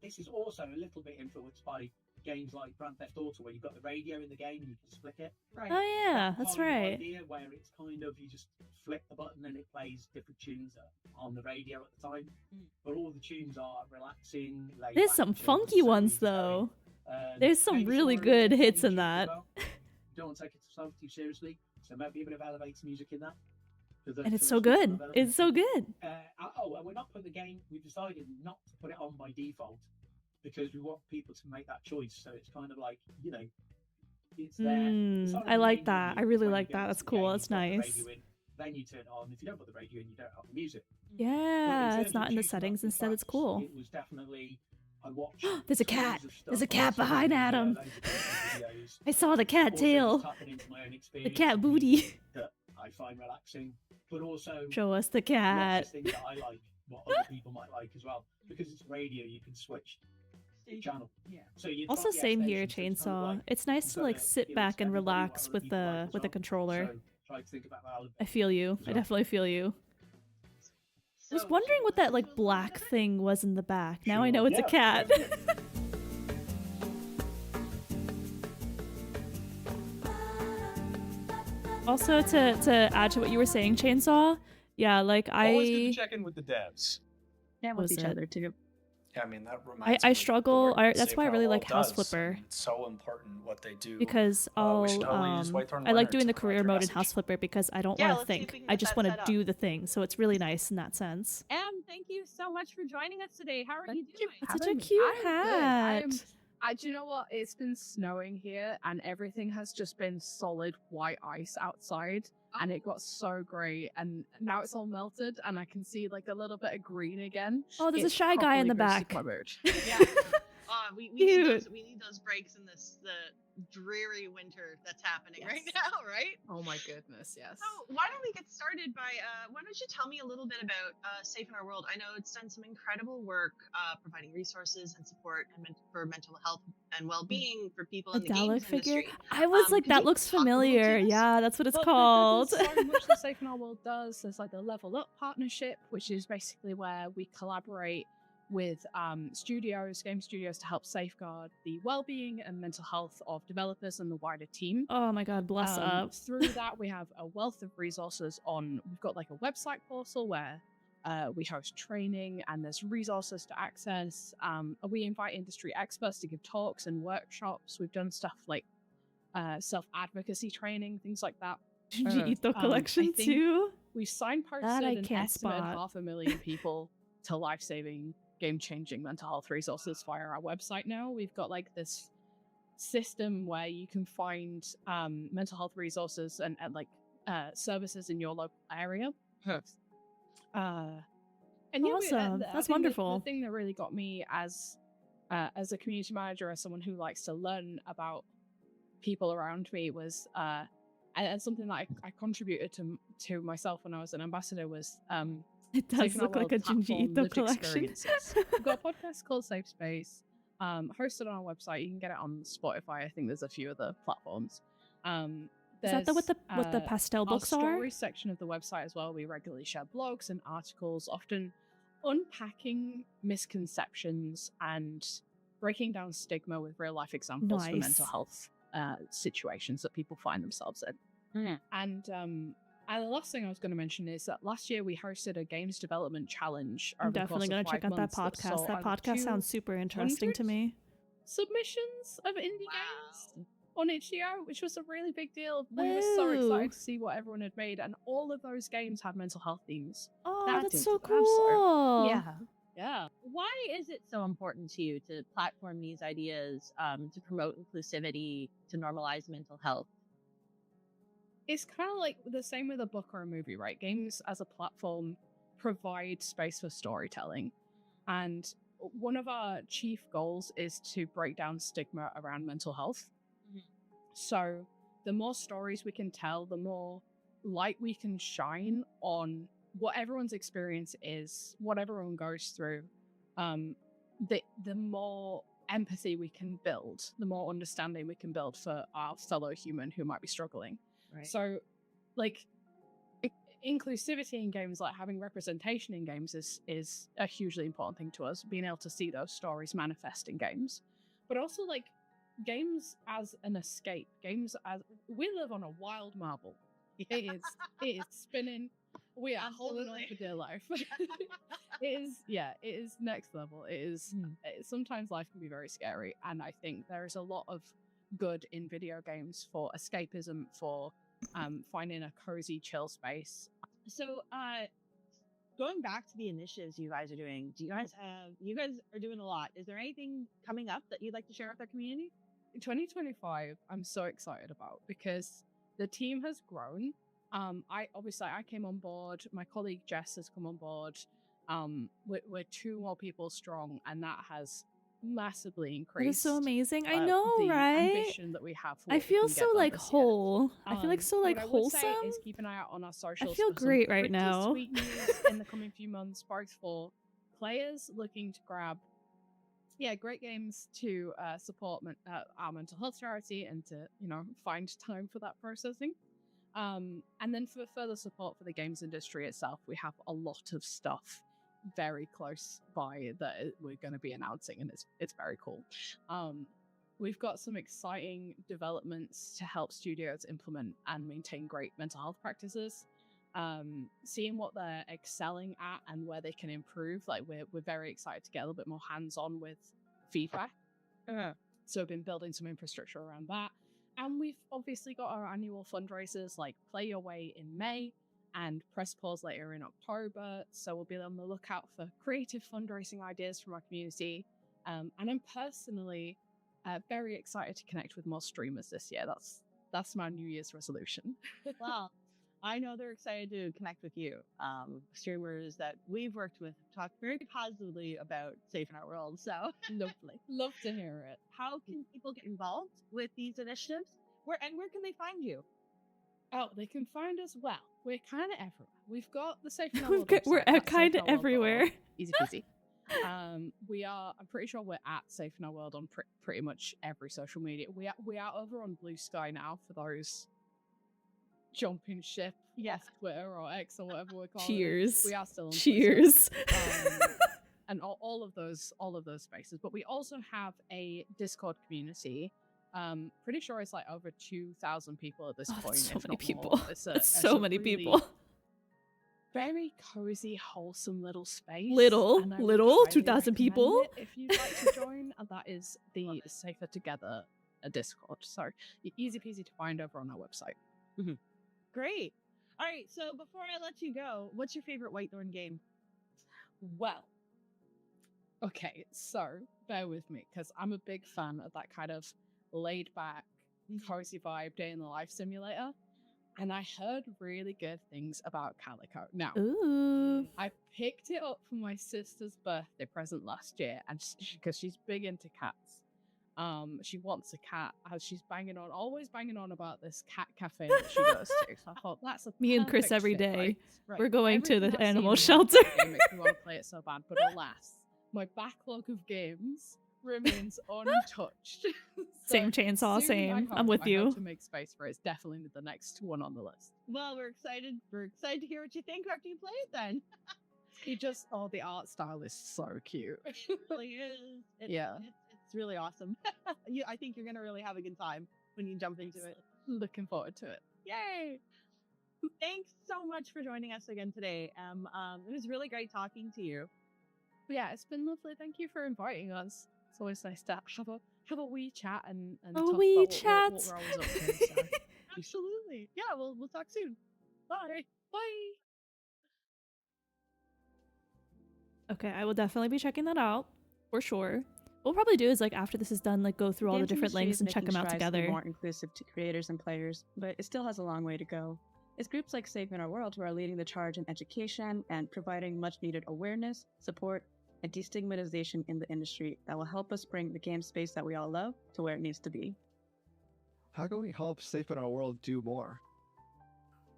This is also a little bit influenced by games like Grand Theft Auto, where you've got the radio in the game and you can split it. Right. Oh yeah, that's right. Idea where it's kind of, you just flick the button and it plays different tunes on the radio at the time. But all the tunes are relaxing. There's some funky ones though. There's some really good hits in that. You don't want to take it too seriously, so maybe a bit of elevator music in that. And it's so good. It's so good. And we're not putting the game. We decided not to put it on by default because we want people to make that choice. So it's kind of like, it's there. I like that. I really like that. That's cool. That's nice. Then you turn it on. If you don't put the radio in, you don't have the music. Yeah, it's not in the settings. Instead, it's cool. It was definitely I watch. There's a cat. tons of stuff There's a on cat social behind media, Adam. loads of different videos. I saw the cat Also tail. just tapping into my own The experience cat of booty. music that I find relaxing, but also Show us the lots cat. of things that I like, what other people might like as well. Because it's radio, you can switch channel. Yeah. So you've Also, got the same here, X station, so it's kind of Chainsaw. like It's nice you've to got like to sit appeal back to and everybody, what relax other with people like the as well. controller. So try to think about that a little I bit feel you. as I well. definitely feel you. I was wondering what that like black thing was in the back. Now I know it's a cat. Also, to add to what you were saying, Chainsaw, yeah, like Always good to check in with the devs. Yeah, with each other too. Yeah, I mean that reminds I me. struggle. That's Safe why I Harbor really World like House does. Flipper. It's so important what they do. Because we should totally use Whitethorn I like Winter doing the to career promote mode your in House Flipper because I don't Yeah, want to let's see if think. we can I get just that want set to up. do the thing. So it's really nice in that sense. Thank you so much for joining us today. How are you doing? That's such a cute hat. Do you know what? It's been snowing here, and everything has just been solid white ice outside, and it got so great, and now it's all melted, and I can see like a little bit of green again. Oh, there's a It's shy guy in the properly boosted back. my mood. Yeah. We need those. Cute. We need those breaks in the dreary winter that's happening right now, right? Oh my goodness, yes. So why don't we get started by why don't you tell me a little bit about Safe in Our World? I know it's done some incredible work providing resources and support for mental health and well-being for people A in the games Dalek figure. industry. I was like, could that you looks talk a little to familiar. this? Yeah, that's what it's Well, called. There's so much that Safe in Our World does. There's like the Level Up partnership, which is basically where we collaborate with game studios to help safeguard the well-being and mental health of developers and the wider team. Oh my god, bless up. Through that, we have a wealth of resources we've got like a website portal where we host training and there's resources to access. We invite industry experts to give talks and workshops. We've done stuff like self-advocacy training, things like that. Junji Ito collection I think too. We've signposted That I an can't estimated spot. 500,000 people to life-saving, game-changing mental health resources via our website now. We've got like this system where you can find mental health resources and like services in your local area. And yeah, Awesome. I That's think wonderful. The thing that really got me as a community manager, as someone who likes to learn about people around me, was and something that I contributed to myself when I was an ambassador was It does Safe in Our look like World a Junji platform Ito lived collection. experiences. We've got a podcast called Safe Space, hosted on our website. You can get it on Spotify. I think there's a few other platforms. Is that the what the There's, pastel our books are? stories section of the website as well. We regularly share blogs and articles, often unpacking misconceptions and breaking down stigma with real life examples for Nice. mental health situations that people find themselves in. And the last thing I was going to mention is that last year we hosted a games development challenge. I'm over the course definitely of going to check 5 out that months podcast. saw That over podcast sounds super interesting to me. submissions of indie games on itch.io, which was a really big deal. We were so Woo. excited to see what everyone had made, and all of those games had mental health themes. Oh, That that's is so absurd. cool. Yeah. Why is it so important to you to platform these ideas to promote inclusivity, to normalize mental health? It's kind of like the same with a book or a movie, right? Games as a platform provide space for storytelling. And one of our chief goals is to break down stigma around mental health. So the more stories we can tell, the more light we can shine on what everyone's experience is, what everyone goes through, the more empathy we can build, the more understanding we can build for our fellow human who might be struggling. Right. So, like, inclusivity in games, like having representation in games, is a hugely important thing to us. Being able to see those stories manifest in games, but also like games as an escape. Games as we live on a wild marble. It is spinning. We are holding on for dear life. It is next level. Sometimes life can be very scary, and I think there is a lot of good in video games for escapism, for finding a cozy, chill space. So, going back to the initiatives you guys are doing, you guys are doing a lot. Is there anything coming up that you'd like to share with our community? In 2025, I'm so excited about because the team has grown. I came on board. My colleague Jess has come on board. We're 2 more people strong, and that has massively That increased. is so amazing. I know, the right? ambition that we have for I what we feel can so get done like this year. whole. I feel like so like What I would say wholesome. is keep an eye out on our I socials. feel for some great right pretty now. Sweet news in the coming few months, sparks for players looking to grab, great games to support our mental health charity and to find time for that processing. And then for further support for the games industry itself, we have a lot of stuff very close by that we're going to be announcing, and it's very cool. We've got some exciting developments to help studios implement and maintain great mental health practices. Seeing what they're excelling at and where they can improve, like we're very excited to get a little bit more hands-on with feedback. So we've been building some infrastructure around that. And we've obviously got our annual fundraisers like Play Your Way in May and Press Pause later in October. So we'll be on the lookout for creative fundraising ideas from our community. And I'm personally very excited to connect with more streamers this year. That's my New Year's resolution. Well, I know they're excited to connect with you. Streamers that we've worked with talk very positively about Safe in Our World. So lovely. Love to hear it. How can people get involved with these initiatives? Where can they find you? Oh, they can find us well. We're kind of everywhere. We've got the Safe in Our World website. We're kind of everywhere. Easy peasy. I'm pretty sure we're at Safe in Our World on pretty much every social media. We are over on Blue Sky now for those jumping ship off Twitter or X or whatever we're calling Cheers. it. We are still on Cheers. and all of those spaces. But we also have a Discord community. Pretty sure it's like over 2,000 people at this point. That's so if many not people. more. That's so many really people. Very cozy, wholesome little space. Little, 2,000 recommend people. it if you'd like to join, that is the Safer Together Discord. So easy peasy to find over on our website. Great. All right. So before I let you go, what's your favorite Whitethorn game? Well, okay, so bear with me because I'm a big fan of that kind of laid back, cozy vibe day in the life simulator. And I heard really good things about Calico. Now, I picked it up for my sister's birthday present last year, and because she's big into cats. She wants a cat, as she's always banging on about this cat cafe that she goes to. So I thought that's a Me and Chris perfect every fit, day. right? We're going to Everything the I've animal seen in that shelter. game makes me want to play it so bad, but alas, my backlog of games remains untouched. Same chainsaw, soon, same. I I'm with hope you. to make space for it. It's definitely the next one on the list. Well, we're excited. We're excited to hear what you think after you play it then. The art style is so cute. It really is. It's really awesome. I think you're going to really have a good time when you jump into it. Looking forward to it. Yay! Thanks so much for joining us again today. It was really great talking to you. Yeah, it's been lovely. Thank you for inviting us. It's always nice to have a wee chat and A talk wee about chat. what we're always up to. So. Absolutely. Yeah, we'll talk soon. Bye. Bye. Okay, I will definitely be checking that out for sure. What we'll probably do is like after this is done, like go through all the different links and check them out together. More inclusive to creators and players, but it still has a long way to go. It's groups like Safe in Our World who are leading the charge in education and providing much needed awareness, support, and destigmatization in the industry that will help us bring the game space that we all love to where it needs to be. How can we help Safe in Our World do more?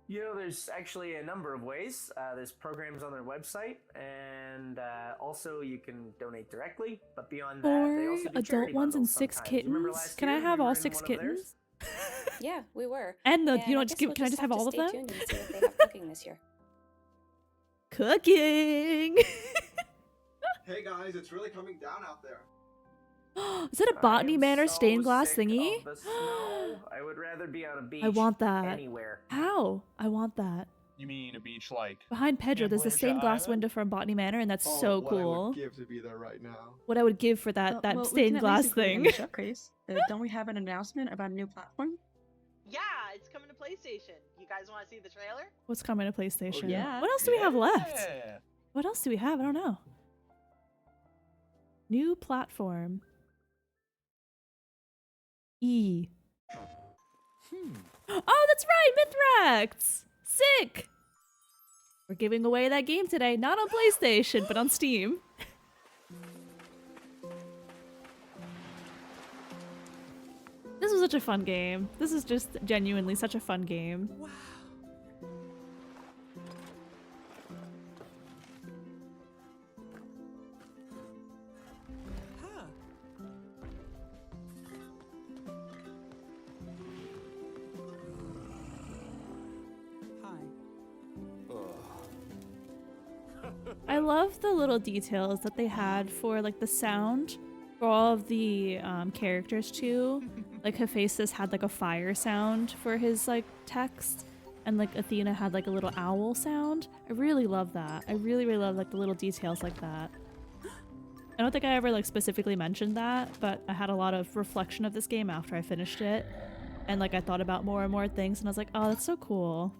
You know, there's actually a number of ways. There's programs on their website, and also you can donate directly. But beyond that, they also do adult charity ones and bundles 6 sometimes. Remember kittens. last Can year I we have were all in 6 one of theirs? kittens? Yeah, we were. And I can I guess just have all of them? Stay tuned and see what they have cooking this year. Cooking. Hey guys, it's really coming down out there. Is it a Botany Manor stained glass sick thingy? of the snow. I would rather be on a beach. I want that. Anywhere. How? I want that. You mean a beach like Behind Pedro, there's a stained glass window from Botany Manor, and that's so what cool. I would give to be there right now. What I would give for that Well, stained glass thing. Showcase. Don't we have an announcement about a new platform? Yeah, it's coming to PlayStation. You guys want to see the trailer? What's coming to PlayStation? yeah. What else do we have left? Yeah. What else do we have? I don't know. New platform. E. Oh, that's right, Mythwrecked! Sick! We're giving away that game today, not on PlayStation, but on Steam. such a fun game. This is just genuinely such a fun game. Wow. I love the little details that they had for like the sound for all of the characters too. Like Hephaestus had like a fire sound for his like text, and like Athena had like a little owl sound. I really love that. I really love like the little details like that. I don't think I ever like specifically mentioned that, but I had a lot of reflection of this game after I finished it, and like I thought about more and more things, and I was like, oh, that's so cool.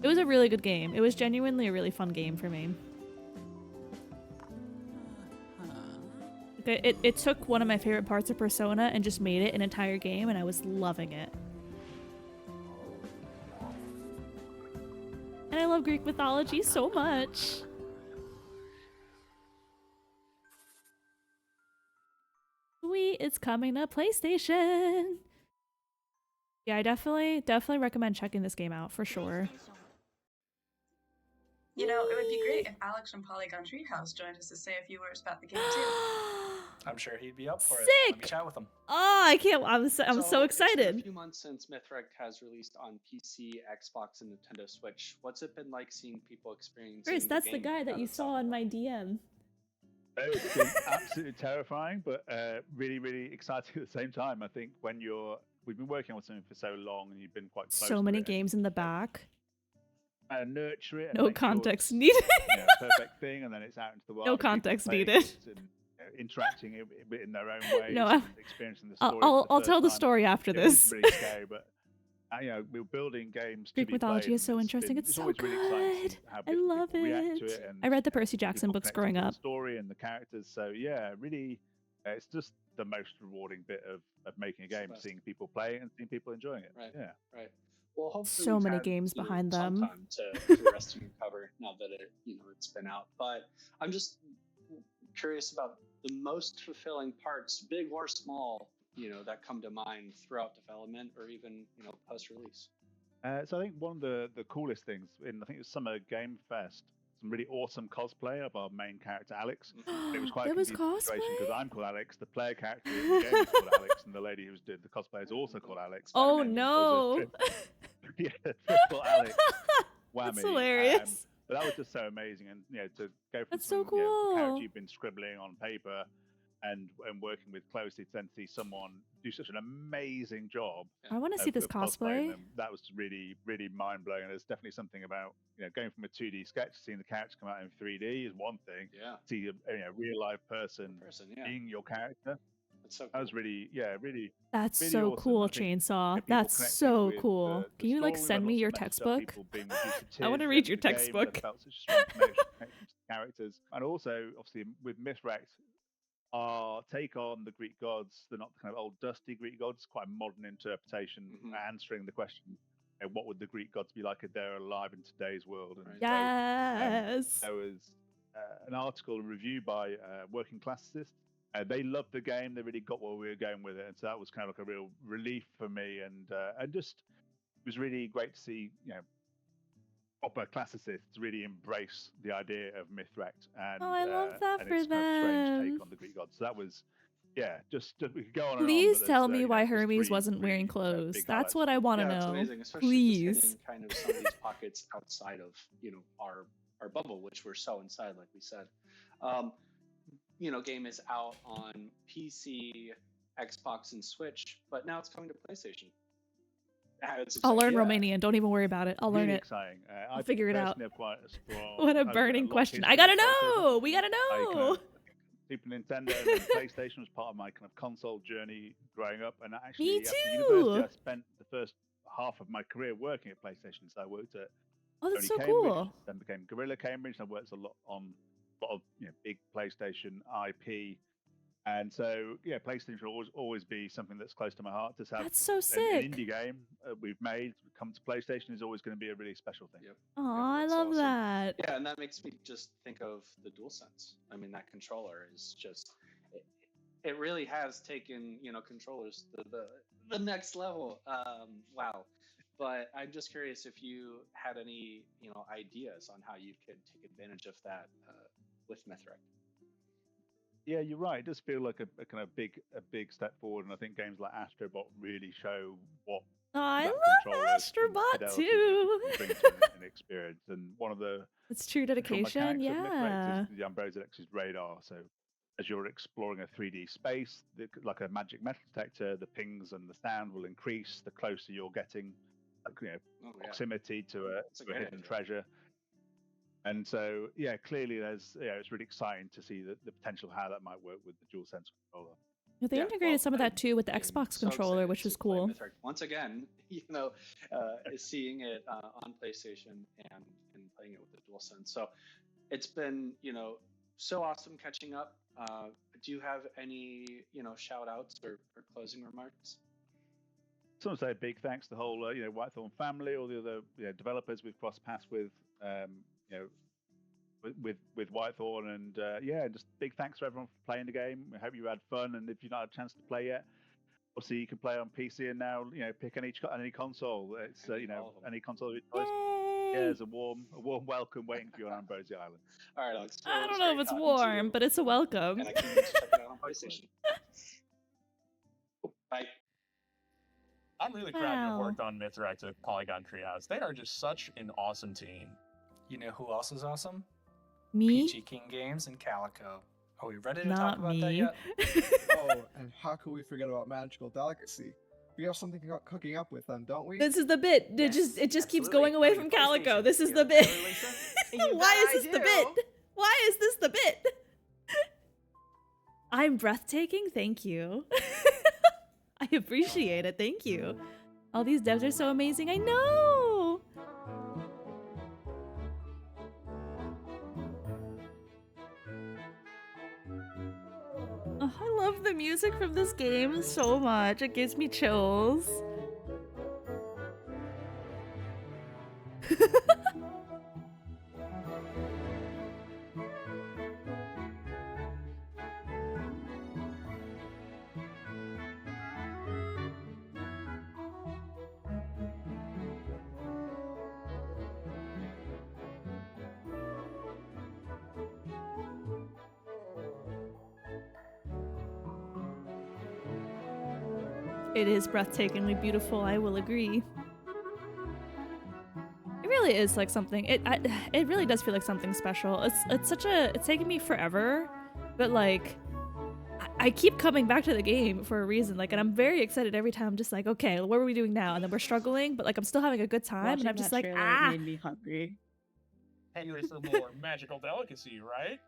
It was a really good game. It was genuinely a really fun game for me. It took one of my favorite parts of Persona and just made it an entire game, and I was loving it. And I love Greek mythology so much. Sweet, it's coming to PlayStation. Yeah, I definitely recommend checking this game out for sure. You know, it would be great if Alex from Polygon Treehouse joined us to say a few words about the game too. I'm sure he'd be up for it. Sick! Let me chat with him. Oh, I can't. I'm so excited. It's been a few months since Mythwrecked has released on PC, Xbox, and Nintendo Switch. What's it been like seeing people experiencing Chris, that's the game guy that out you of saw in my DM. It's been absolutely terrifying, but really exciting at the same time. I think when we've been working on something for so long, and you've been quite close So to many it, games in the back. and nurture it. And No make sure context it's, needed. Perfect thing, and then it's out into the world. No and people context playing needed. it and, interacting it in their own ways. No, and experiencing the story. I'll tell the story after It this. was really scary, but we're building games. Greek to be mythology played, is so and interesting. It's so always really exciting good. to see how I different love people react to it. it. And I read the Percy Jackson people books connecting growing to up. the story and the characters. So yeah, really, it's just the most rewarding bit of making a game, seeing people play it and seeing people enjoying it. Right. Yeah. Right. Well, hopefully So we've many had, games behind some them. time to rest and recover now that it's been out. But I'm just curious about the most fulfilling parts, big or small, that come to mind throughout development or even post-release. So I think one of the coolest things I think it was Summer Game Fest, some really awesome cosplay of our main character Alex. It was quite There a was confusing situation cosplay? because I'm called Alex, the player character in the game is called Alex, and the lady who did the cosplay is also called Alex. Oh And no! triple Alex whammy. That's hilarious. But that was just so amazing, and to go from That's so the character cool. you've been scribbling on paper and working with closely to then see someone do such an amazing job. I want to see this of cosplaying cosplay. them. That was really mind blowing, and there's definitely something about going from a 2D sketch, seeing the character come out in 3D is one thing. Yeah. See a real live person being your character. That's so cool. That was really. That's really so awesome. cool, I think, Chainsaw. people That's connecting so with cool. the Can you like story, send but me also your messed up textbook? people being reduced to I want to tears read at your the game textbook. that felt such a strong connection to characters, and also obviously with Mythwrecked, our take on the Greek gods, they're not the kind of old dusty Greek gods, quite a modern interpretation, answering the question, what would the Greek gods be like if they're alive in today's world? And Yes. there was an article, a review by Working Classicists. They loved the game. They really got where we were going with it, and so that was kind of like a real relief for me. And just it was really great to see, proper classicists really embrace the idea of Mythwrecked, and I love that and for its kind of strange them. take on the Greek gods. So that was, just we could go on. Please and on, tell me why Hermes wasn't wearing clothes. That's what I want to It's know. amazing, especially Please. just hitting kind of some of these pockets outside of our bubble, which we're so inside, like we said. Game is out on PC, Xbox, and Switch, but now it's coming to PlayStation. I'll learn Romanian. Don't even worry about it. I'll learn really it. exciting. I'll figure it out. Have quite a strong, What a I've got burning lot of question. history I gotta with PlayStation. know. We gotta know. Super Nintendo and then PlayStation was part of my kind of console journey growing up, and actually Me after too. university, I spent the first half of my career working at PlayStation. So I worked at Oh, that's Sony so Cambridge, cool. then became Gorilla Cambridge. And I worked a lot on a lot of big PlayStation IP. And so, PlayStation will always be something that's close to my heart. To have That's so an sick. indie game we've made come to PlayStation is always going to be a really special thing. Oh, I love that. Yeah, and that makes me just think of the DualSense. I mean, that controller is just it really has taken controllers the the next level. Wow. But I'm just curious if you had any, ideas on how you could take advantage of that with Mythwrecked. Yeah, you're right. It does feel like a kind of big step forward, and I think games like Astrobot really show what I that love controller's Astrobot fidelity too. can bring to an experience. And one of the It's true central dedication. mechanics of Mythwrecked Yeah. is the Ambrosia-X's radar. So as you're exploring a 3D space, like a magic metal detector, the pings and the sound will increase the closer you're getting, proximity to a hidden treasure. And so, yeah, clearly it's really exciting to see the potential of how that might work with the DualSense controller. Yeah, they integrated some of that too with the Xbox controller, which was cool. Once again, seeing it on PlayStation and playing it with the DualSense. So it's been, so awesome catching up. Do you have any, shout outs or closing remarks? So I want to say a big thanks to the whole, Whitethorn family, all the other developers we've crossed paths with, with Whitethorn, and just big thanks to everyone for playing the game. We hope you had fun, and if you've not had a chance to play yet, obviously you can play on PC and now pick any console. It's any console of your choice. Yeah, there's a warm welcome waiting for you on Ambrosia Island. All right, Alex. I don't know if it's warm, but it's a welcome. And I can check it out on PlayStation. Bye. I'm really proud to have worked on Mythwrecked with Polygon Treehouse. They are just such an awesome team. You know who else is awesome? Me? Pancake Games and Calico. Are we ready to Not talk about that me. yet? Oh, and how could we forget about Magical Delicacy? We have something cooking up with them, don't we? This is the bit. It just keeps going away from Calico. This is the bit. Why is this the bit? Why is this the bit? I'm breathtaking. Thank you. I appreciate it. Thank you. All these devs are so amazing. I know. Oh, I love the music from this game so much. It gives me chills. It is breathtakingly beautiful, I will agree. It really is like something, it really does feel like something special. It's taken me forever, but like, I keep coming back to the game for a reason, like, and I'm very excited every time. I'm just like, okay, what are we doing now? And then we're struggling, but like, I'm still having a good time, and I'm just like, made me hungry. Hey, there's some more Magical Delicacy, right?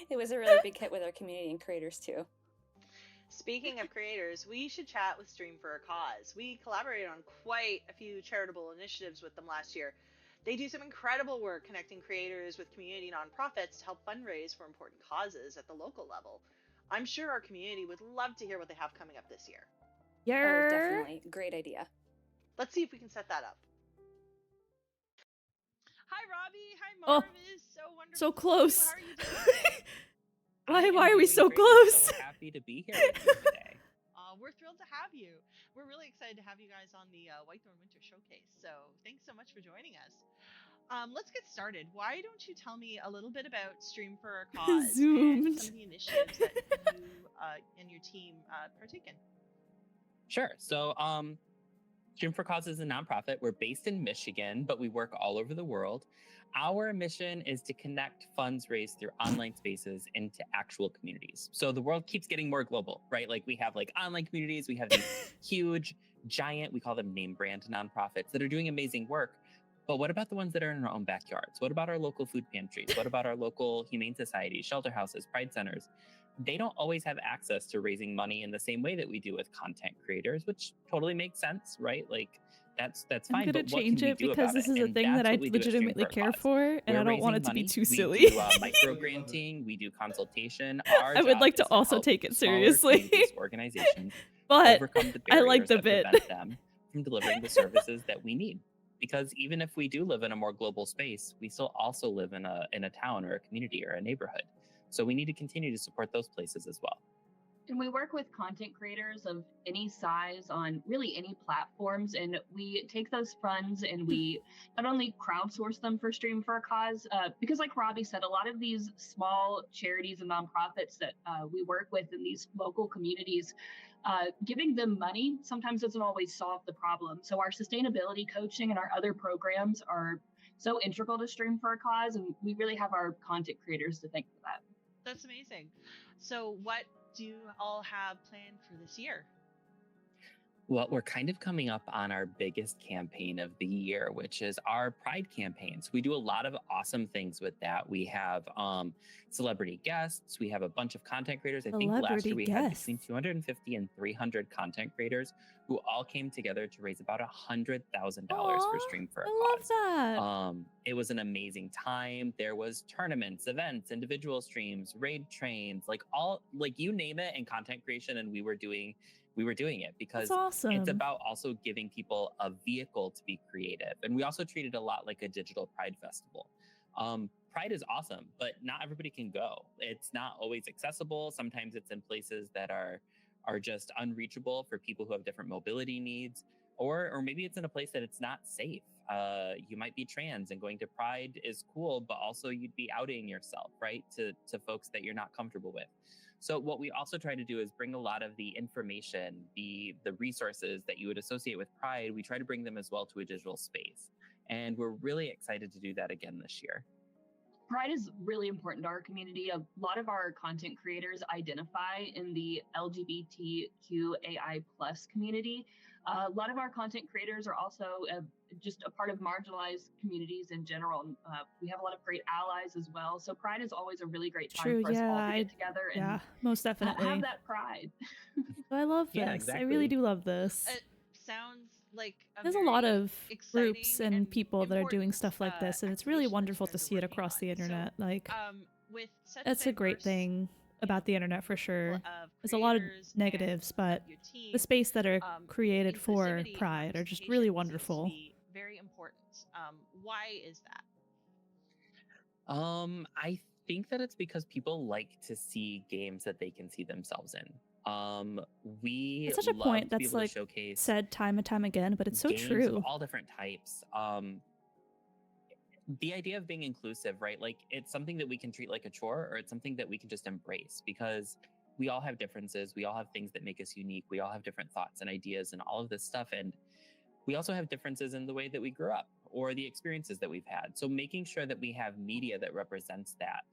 It was a really big hit with our community and creators too. Speaking of creators, we should chat with Stream for a Cause. We collaborated on quite a few charitable initiatives with them last year. They do some incredible work connecting creators with community nonprofits to help fundraise for important causes at the local level. I'm sure our community would love to hear what they have coming up this year. Oh, definitely. Great idea. Let's see if we can set that up. Hi, Robbie. Hi, Oh, Marvis. So wonderful. so close. How are you doing? Why are we so close? So happy to be here with you today. We're thrilled to have you. We're really excited to have you guys on the Whitethorn Winter Showcase. So thanks so much for joining us. Let's get started. Why don't you tell me a little bit about Stream for a Cause and some of the initiatives that you and your team partake in? Sure. So Stream for Cause is a nonprofit. We're based in Michigan, but we work all over the world. Our mission is to connect funds raised through online spaces into actual communities. So the world keeps getting more global, right? Like we have like online communities, we have these huge, giant, we call them name brand nonprofits that are doing amazing work. But what about the ones that are in our own backyards? What about our local food pantries? What about our local humane societies, shelter houses, pride centers? They don't always have access to raising money in the same way that we do with content creators, which totally makes sense, right? Like that's fine. I'm gonna but what change can we it do because about this it? is a And thing that that's I what we do at Stream legitimately for a care Cause. for, and I We're don't want it raising to be money. too We silly. do micro granting, we do consultation. Our I would job like is to also help take it smaller seriously. communities, organizations But overcome the I like barriers the that bit. prevent them from delivering the services that we need. Because even if we do live in a more global space, we still also live in a town or a community or a neighborhood. So we need to continue to support those places as well. And we work with content creators of any size on really any platforms, and we take those funds and we not only crowdsource them for Stream for a Cause, because like Robbie said, a lot of these small charities and nonprofits that we work with in these local communities, giving them money sometimes doesn't always solve the problem. So our sustainability coaching and our other programs are so integral to Stream for a Cause, and we really have our content creators to thank for that. That's amazing. So what do you all have planned for this year? Well, we're kind of coming up on our biggest campaign of the year, which is our Pride campaigns. We do a lot of awesome things with that. We have celebrity guests. We have a bunch of content creators. I think last year we had between 250 and 300 content creators who all came together to raise about $100,000 for Stream for a Cause. I love that. It was an amazing time. There was tournaments, events, individual streams, raid trains, like you name it in content creation, and we were doing it because it's about also giving people a vehicle to be creative. And we also treat it a lot like a digital Pride festival. Pride is awesome, but not everybody can go. It's not always accessible. Sometimes it's in places that are just unreachable for people who have different mobility needs, or maybe it's in a place that it's not safe. You might be trans, and going to Pride is cool, but also you'd be outing yourself, right, to folks that you're not comfortable with. So what we also try to do is bring a lot of the information, the resources that you would associate with Pride. We try to bring them as well to a digital space. And we're really excited to do that again this year. Pride is really important to our community. A lot of our content creators identify in the LGBTQAI+ community. A lot of our content creators are also just a part of marginalized communities in general. We have a lot of great allies as well. So Pride is always a really great time for us all to get together and most definitely have that pride. I love this. Yeah, exactly. I really do love this. It sounds like there's a lot of groups and people that are doing stuff like this, and it's really wonderful to see it across the internet. With such that's a great thing about the internet for sure. There's a lot of negatives, but the space that are created for Pride are just really wonderful. Very important. Why is that? I think that it's because people like to see games that they can see themselves in. It's such a point that's like said time and time again, but it's so true. Of all different types. The idea of being inclusive, right? Like, it's something that we can treat like a chore, or it's something that we can just embrace, because we all have differences. We all have things that make us unique. We all have different thoughts and ideas and all of this stuff. And we also have differences in the way that we grew up or the experiences that we've had. So making sure that we have media that represents that.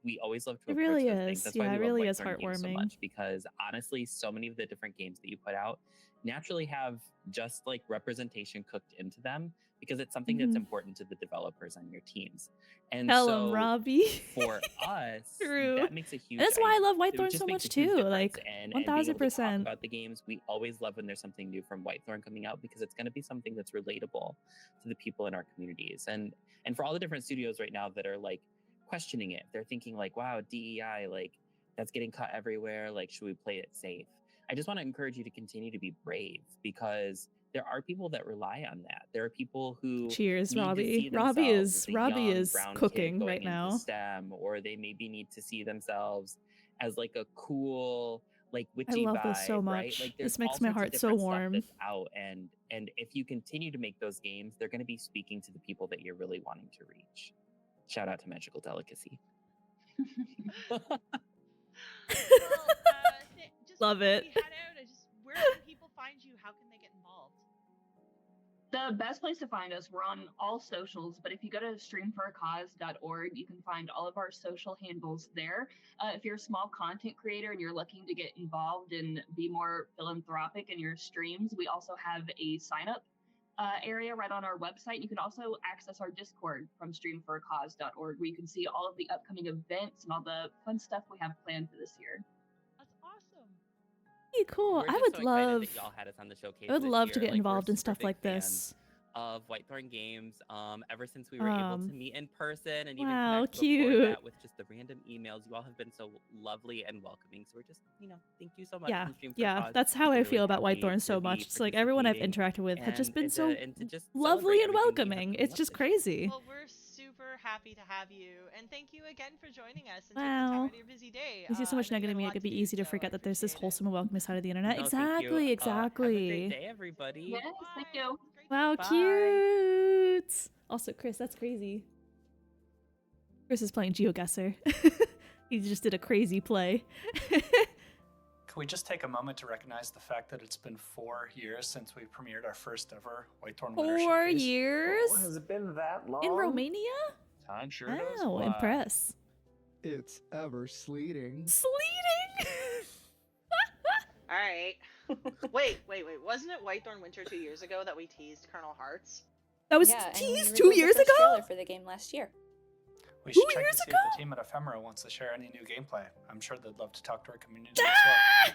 We always love to approach those things. That's why we love Whitethorn Games so much, because honestly, so many of the different games that you put out naturally have just like representation cooked into them, because it's something that's important to the developers on your teams. And so Robbie. For us, that makes a huge. That's why I love Whitethorn so much too. Like 1000%. About the games, we always love when there's something new from Whitethorn coming out, because it's going to be something that's relatable to the people in our communities. And for all the different studios right now that are like questioning it, they're thinking like, wow, DEI, like that's getting cut everywhere. Like, should we play it safe? I just want to encourage you to continue to be brave, because there are people that rely on that. There are people who cheers, Robbie. Robbie is cooking right now. STEM, or they maybe need to see themselves as like a cool, like witchy I love vibe, this so much. Right? Like, this makes my heart so warm. That's out, and if you continue to make those games, they're going to be speaking to the people that you're really wanting to reach. Shout out to Magical Delicacy. Love it. Where can people find you? How can they get involved? The best place to find us, we're on all socials, but if you go to streamforacause.org, you can find all of our social handles there. If you're a small content creator and you're looking to get involved and be more philanthropic in your streams, we also have a sign-up area right on our website. You can also access our Discord from streamforacause.org, where you can see all of the upcoming events and all the fun stuff we have planned for this year. That's awesome. Hey, cool. I would love. Y'all had us on the showcase. I would love to get involved in stuff like this. Of Whitethorn Games, ever since we were able to meet in person, and even connect cute. Before that with just the random emails. You all have been so lovely and welcoming. So we're just, thank you so much. Yeah, that's how I feel about Whitethorn so much. It's like everyone I've interacted with has just been so lovely and welcoming. It's just crazy. Well, we're super super happy to have you, and thank you again for joining us and taking Wow. time out of your busy day. There's just so much negativity. It could be easy to forget that there's this wholesome and welcoming side of the internet. No, thank you. Exactly, Have a exactly. great day, everybody. Yes, thank you. Wow, Bye. cute. Also, Chris, that's crazy. Chris is playing GeoGuessr. He just did a crazy play. Can we just take a moment to recognize the fact that it's been 4 years since we premiered our first ever Whitethorn Winter Showcase? 4 years? Oh, has it been that long? In Romania? Time sure does Wow, fly. impress. It's ever sleeting. Sleeting? All right. Wait. Wasn't it Whitethorn Winter 2 years ago that we teased Kernel Hearts? That was Yeah, and we teased revealed 2 the years first ago? trailer for the game last year. We should 2 check years to see ago? if the team at Ephemera wants to share any new gameplay. I'm sure they'd love to talk to our community as well.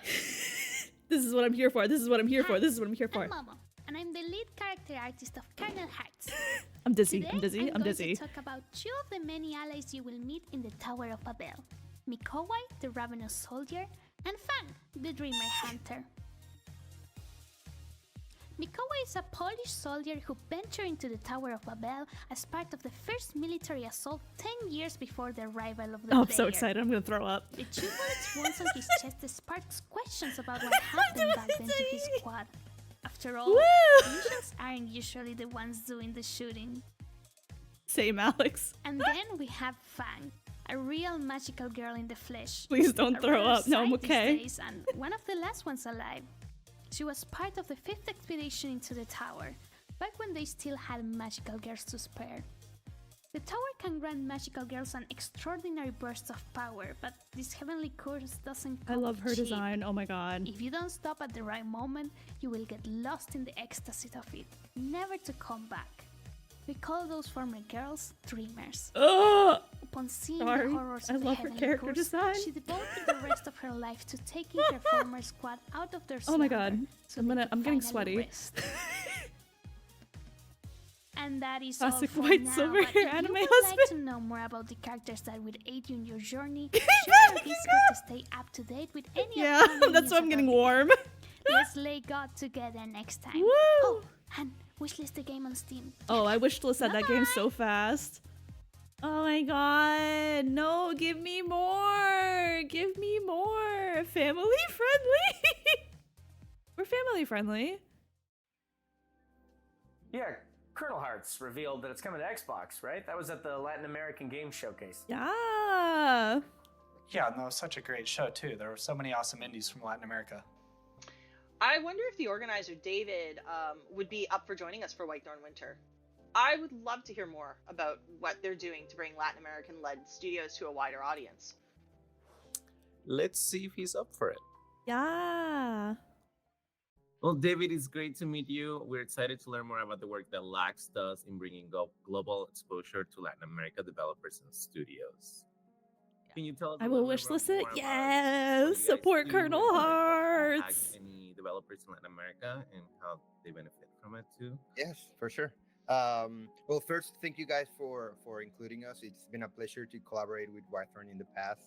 This is what I'm here for. This is what I'm here for. This is what I'm here for. I'm Momo, and I'm the lead character artist of Kernel Hearts. I'm dizzy. Today, I'm dizzy. I'm going dizzy. to talk about 2 of the many allies you will meet in the Tower of Babel. Mikołaj, the Ravenous Soldier, and Fang, the Dreamer Hunter. Mikołaj is a Polish soldier who ventured into the Tower of Babel as part of the first military assault 10 years before the arrival of the Oh, I'm player. so excited. I'm gonna throw up. The 2 bullets wounds on his chest sparks questions about what happened back then to his squad. After all, Woo! missions aren't usually the ones doing the shooting. Same, Alex. And then we have Fang, a real magical girl in the flesh. Please don't A throw rare up. No, I'm sight these okay. days, and one of the last ones alive. She was part of the 5th expedition into the tower, back when they still had magical girls to spare. The tower can grant magical girls an extraordinary burst of power, but this heavenly curse doesn't I come love her cheap. design. Oh my god. If you don't stop at the right moment, you will get lost in the ecstasy of it, never to come back. We call those former girls dreamers. Ugh! Upon seeing Sorry. the horrors I of the love her heavenly character curse, design. she devoted the rest of her life to taking her former squad out of their Oh my slumber god. so I'm they could getting finally sweaty. rest. And that is Classic all for white now, silver but hair if anime you would husband. like to know more about the characters that will aid you in your journey, share our Discord to stay up to date with any Yeah, upcoming that's news why I'm about getting the warm. game. Let's lay God together next time. Woo! Oh, and wishlist the game on Steam. Oh, I wish to said that game so fast. Oh my god. No, give me more. Give me more. Family friendly. We're family friendly. Yeah, Kernel Hearts revealed that it's coming to Xbox, right? That was at the Latin American Game Showcase. Yeah. Yeah, and that was such a great show too. There were so many awesome indies from Latin America. I wonder if the organizer, David, would be up for joining us for Whitethorn Winter. I would love to hear more about what they're doing to bring Latin American-led studios to a wider audience. Let's see if he's up for it. Yeah. Well, David, it's great to meet you. We're excited to learn more about the work that LAX does in bringing global exposure to Latin America developers and studios. Can you tell us? I will wish list it. Yes. Support Kernel Hearts. Any developers in Latin America and how they benefit from it too? Yes, for sure. Well, first, thank you guys for including us. It's been a pleasure to collaborate with Whitethorn in the past.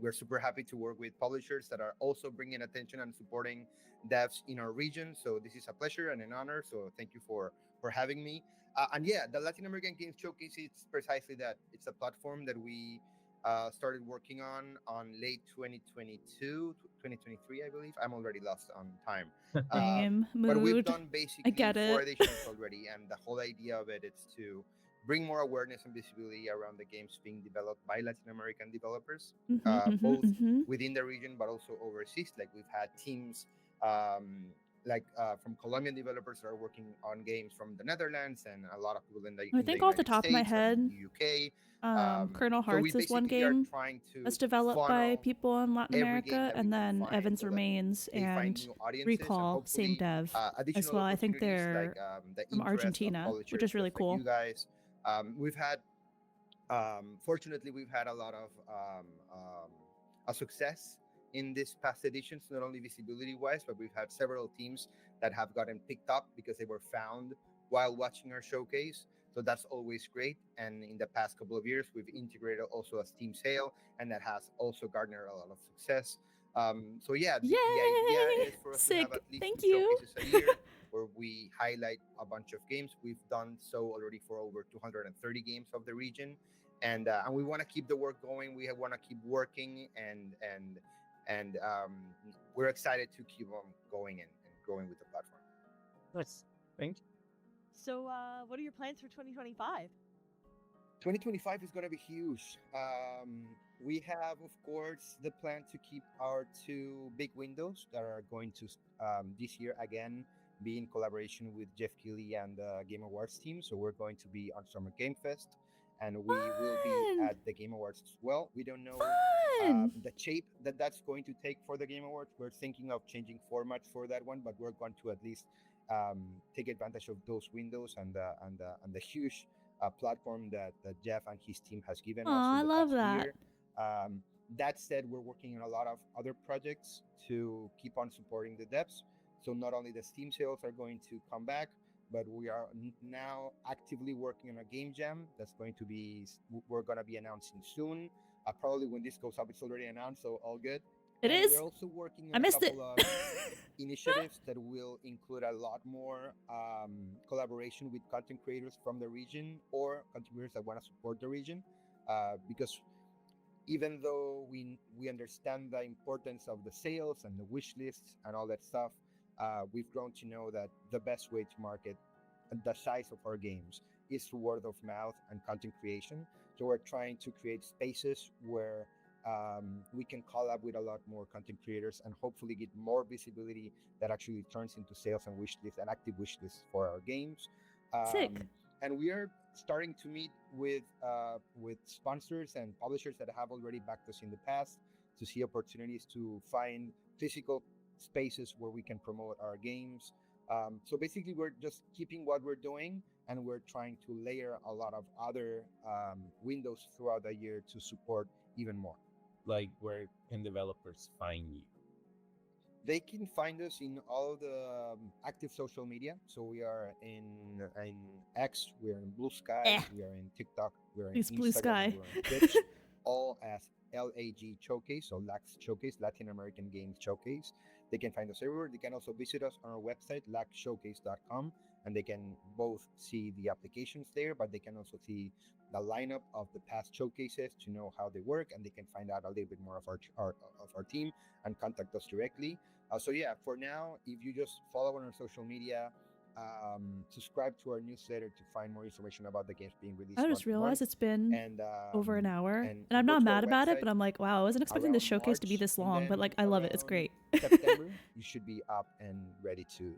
We're super happy to work with publishers that are also bringing attention and supporting devs in our region. So this is a pleasure and an honor. So thank you for having me. And yeah, the Latin American Games Showcase, it's precisely that. It's a platform that we started working on late 2022, 2023, I believe. I'm already lost on time. But we've done basically 4 editions already, and the whole idea of it is to bring more awareness and visibility around the games being developed by Latin American developers, both within the region but also overseas. Like we've had teams from Colombian developers that are working on games from the Netherlands, and a lot of people in the I think off the top of my head, UK. Kernel Hearts is one game that's developed by people in Latin America, and then Evans Remains and Recall, same dev as well. I think they're from Argentina, which is really cool. You guys, we've had, fortunately, we've had a lot of a success in this past editions, not only visibility-wise, but we've had several teams that have gotten picked up because they were found while watching our showcase. So that's always great. And in the past couple of years, we've integrated also a Steam sale, and that has also garnered a lot of success. So yeah, the idea is for us to have at least 2 showcases a year where we highlight a bunch of games. We've done so already for over 230 games of the region, and we want to keep the work going. We want to keep working, and we're excited to keep on going and growing with the platform. Nice. Thank you. So, what are your plans for 2025? 2025 is going to be huge. We have, of course, the plan to keep our 2 big windows that are going to this year again be in collaboration with Jeff Keighley and the Game Awards team. So we're going to be on Summer Game Fest, and we will be at the Game Awards as well. We don't know the shape that that's going to take for the Game Awards. We're thinking of changing formats for that one, but we're going to at least take advantage of those windows and the huge platform that Jeff and his team has given us. I love that. Year. That said, we're working on a lot of other projects to keep on supporting the devs. So not only the Steam sales are going to come back, but we are now actively working on a game jam that's going to be, we're going to be announcing soon. Probably when this goes up, it's already announced, so all good. It is. We're also working on a couple of initiatives that will include a lot more collaboration with content creators from the region or content creators that want to support the region. Because even though we understand the importance of the sales and the wish lists and all that stuff, we've grown to know that the best way to market the size of our games is through word of mouth and content creation. So we're trying to create spaces where we can collab with a lot more content creators and hopefully get more visibility that actually turns into sales and wish lists and active wish lists for our games. Sick. And we are starting to meet with sponsors and publishers that have already backed us in the past to see opportunities to find physical spaces where we can promote our games. So basically, we're just keeping what we're doing, and we're trying to layer a lot of other windows throughout the year to support even more. Like, where can developers find you? They can find us in all of the active social media. So we are in X, we are in Blue Sky, we are in TikTok, we are in Instagram, Blue Sky. we are in Twitch, all as LAG Showcase, so LAX Showcase, Latin American Games Showcase. They can find us everywhere. They can also visit us on our website, laxshowcase.com, and they can both see the applications there, but they can also see the lineup of the past showcases to know how they work, and they can find out a little bit more of our team and contact us directly. So yeah, for now, if you just follow on our social media, subscribe to our newsletter to find more information about the games being released. I just realized it's been over an hour, and I'm not mad about it, but I'm like, wow, I wasn't expecting the showcase to be this long, but like, I love it. It's great. September, you should be up and ready to.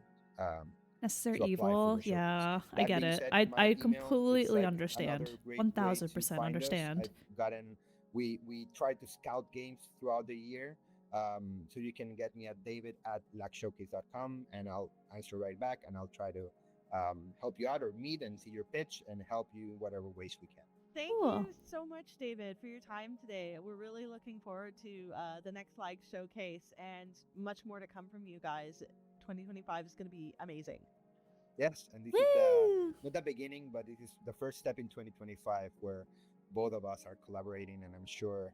Necessary Evil, yeah, I get it. I completely understand. 1000% understand. We tried to scout games throughout the year. So you can get me at david@laxshowcase.com, and I'll answer right back, and I'll try to help you out or meet and see your pitch and help you in whatever ways we can. Thank you so much, David, for your time today. We're really looking forward to the next LAG Showcase and much more to come from you guys. 2025 is going to be amazing. Yes, and this is not the beginning, but this is the first step in 2025 where both of us are collaborating, and I'm sure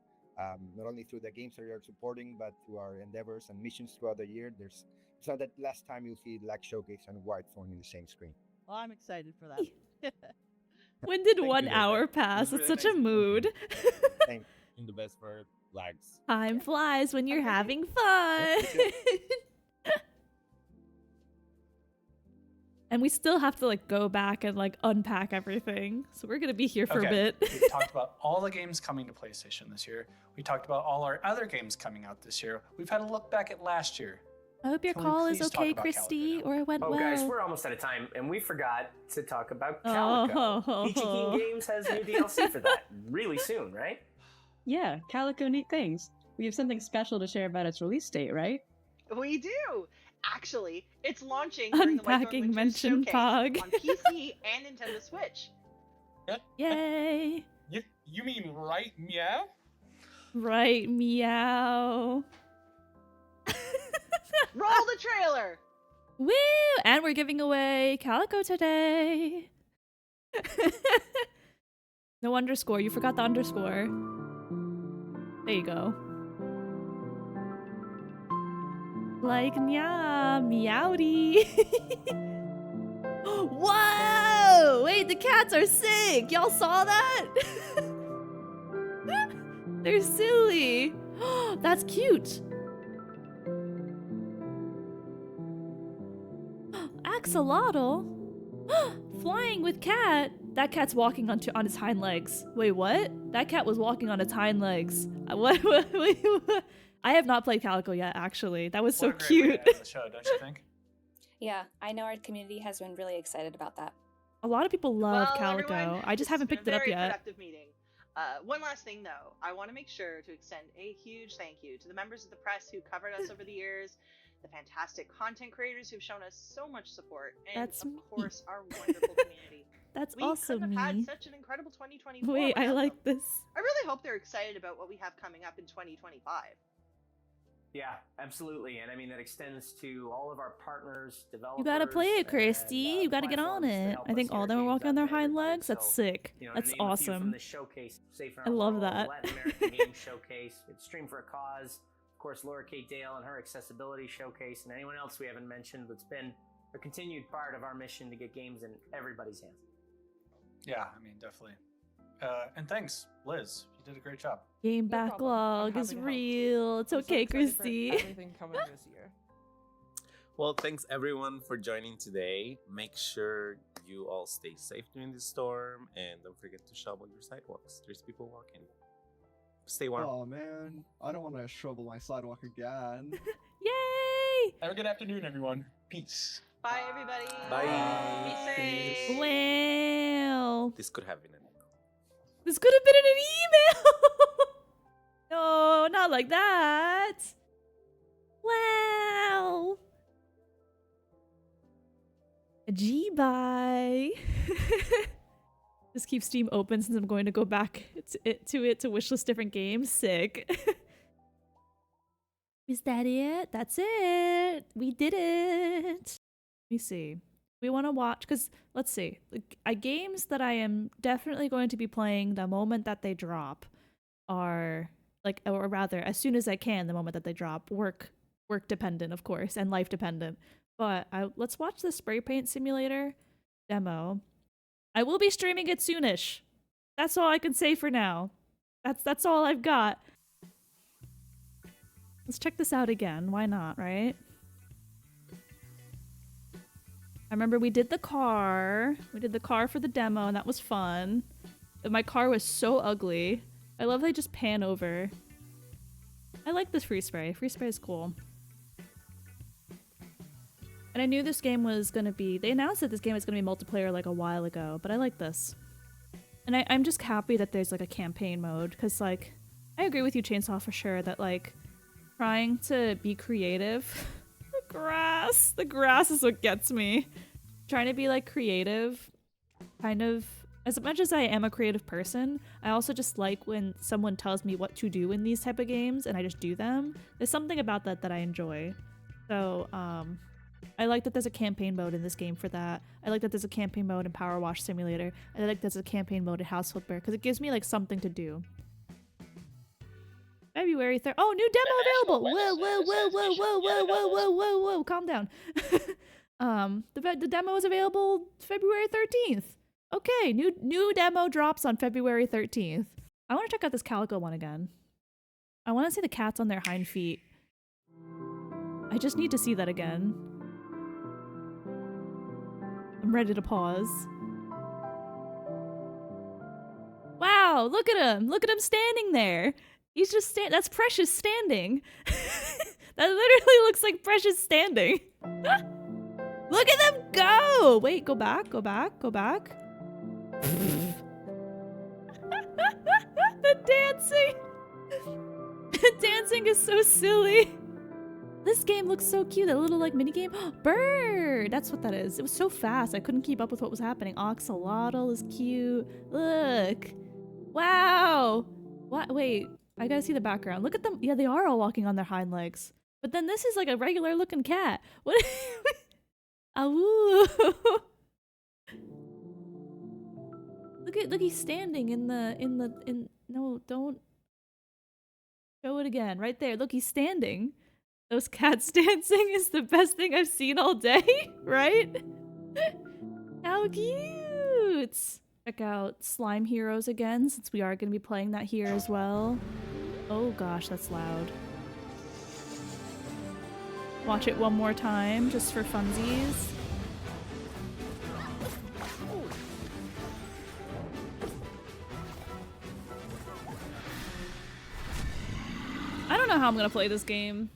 not only through the games that we are supporting, but through our endeavors and missions throughout the year. It's not that last time you'll see LAG Showcase and Whitethorn in the same screen. Well, I'm excited for that. When did 1 hour pass? It's such a mood. In the best for lags. Time flies when you're having fun. And we still have to like go back and like unpack everything. So we're gonna be here for a bit. We talked about all the games coming to PlayStation this year. We talked about all our other games coming out this year. We've had a look back at last year. I hope your call is okay, Christy, or it went well. Oh, guys, we're almost out of time, and we forgot to talk about Calico. Peachy Keen Games has new DLC for that really soon, right? Yeah, Calico Neat Things. We have something special to share about its release date, right? We do! Actually, it's launching during the Whitethorn Winter mention Showcase Pog. on PC and Nintendo Switch. Yay! You mean right meow? Right meow. Roll the trailer! Woo! And we're giving away Calico today. No underscore. You forgot the underscore. There you go. Like nya meowdy. Whoa! Wait, the cats are sick! Y'all saw that? They're silly. That's cute. Axolotl? Flying with cat? That cat's walking on its hind legs. Wait, what? That cat was walking on its hind legs. What? I have not played Calico yet, actually. That was so What a great way cute. to end the show, don't you think? Yeah, I know our community has been really excited about that. A lot of people love Well, Calico. everyone, I just this haven't has picked been it a up very yet. productive meeting. One last thing, though. I want to make sure to extend a huge thank you to the members of the press who covered us over the years, the fantastic content creators who've shown us so much support, and That's of me. course our wonderful community. That's We also couldn't have me. had such an incredible 2024 Wait, I without like them. this. I really hope they're excited about what we have coming up in 2025. Yeah, absolutely. And I mean, that extends to all of our partners, developers. You gotta play it, Christy. You gotta get on it. I think all of them are walking on their hind legs. That's sick. You know, That's to name a few from awesome. the showcase, Safe in I Our love World, that. Latin American Game Showcase, it's Stream for a Cause, of course, Laura Kate Dale and her accessibility showcase, and anyone else we haven't mentioned that's been a continued part of our mission to get games in everybody's hands. Yeah, I mean, definitely. And thanks, Liz. You did a great job. Game problem. I'm backlog is happy to help. real. It's I'm so okay, excited for Christy. everything coming this year. Well, thanks everyone for joining today. Make sure you all stay safe during the storm and don't forget to shovel your sidewalks. There's people walking. Stay warm. Oh man, I don't want to shovel my sidewalk again. Yay! Have a good afternoon, everyone. Peace. Bye, everybody. Bye. Be safe. Wow. This could have been an This could have been in an email. No, not like that. Wow. G-bye. Just keep Steam open since I'm going to go back to wishlist different games. Sick. Is that it? That's it. We did it. Let me see. We want to watch, because let's see. Games that I am definitely going to be playing the moment that they drop are or rather, as soon as I can, the moment that they drop. Work dependent, of course, and life dependent. But let's watch the Spraypaint Simulator demo. I will be streaming it soonish. That's all I can say for now. That's all I've got. Let's check this out again. Why not, right? I remember we did the car. We did the car for the demo, and that was fun. My car was so ugly. I love they just pan over. I like this free spray. Free spray is cool. And I knew this game was going to be... They announced that this game was going to be multiplayer like a while ago, but I like this. And I'm just happy that there's like a campaign mode, because like, I agree with you, Chainsaw, for sure, that like, trying to be creative... The grass is what gets me. Trying to be like creative, kind of, as much as I am a creative person, I also just like when someone tells me what to do in these type of games and I just do them. There's something about that I enjoy. So I like that there's a campaign mode in this game for that. I like that there's a campaign mode in Power Wash Simulator. I like there's a campaign mode in House Flipper because it gives me like something to do. February 3rd. Oh, new demo available! Whoa! Calm down. The demo is available February 13th. Okay, new demo drops on February 13th. I want to check out this Calico one again. I want to see the cats on their hind feet. I just need to see that again. I'm ready to pause. Wow, look at him! Look at him standing there! He's just that's Precious standing. That literally looks like Precious standing. Look at them go! Wait, go back. The dancing! The dancing is so silly. This game looks so cute. That little like mini game. Bird! That's what that is. It was so fast. I couldn't keep up with what was happening. Axolotl is cute. Look. Wow. What? Wait. I gotta see the background. Look at them. Yeah, they are all walking on their hind legs. But then this is like a regular looking cat. What? Awoo. Look, he's standing in no, don't show it again. Right there. Look, he's standing. Those cats dancing is the best thing I've seen all day, right? so cute. Check out Slime Heroes again, since we are going to be playing that here as well. Oh gosh, that's loud. Watch it one more time, just for funsies. I don't know how I'm gonna play this game.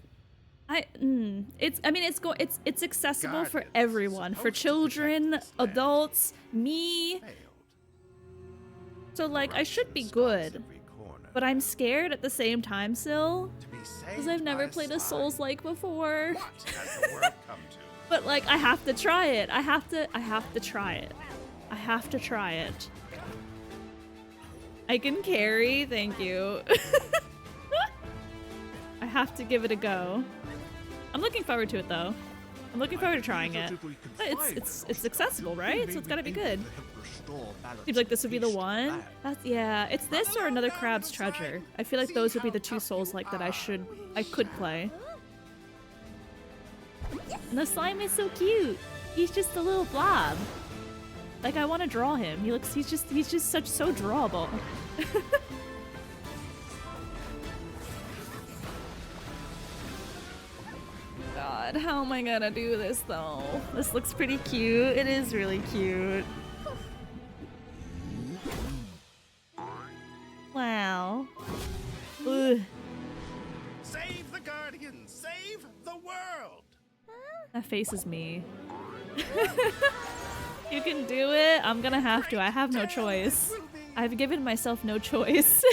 It's accessible for everyone, for children, adults, me. So like, I should be good, but I'm scared at the same time still, because I've never played a Souls-like before. But like, I have to try it. I have to try it. I have to try it. I can carry, thank you. I have to give it a go. I'm looking forward to it though. I'm looking forward to trying it. But it's accessible, right? So it's gotta be good. Seems like this would be the one. Yeah, it's this or another Crab's Treasure. I feel like those would be the two Souls-like that I could play. And the slime is so cute. He's just a little blob. Like, I want to draw him. He's just so drawable. God, how am I gonna do this though? This looks pretty cute. It is really cute. Wow. Ugh. Save the Guardians! Save the world! That face is me. You can do it. I'm gonna have to. I have no choice. I've given myself no choice.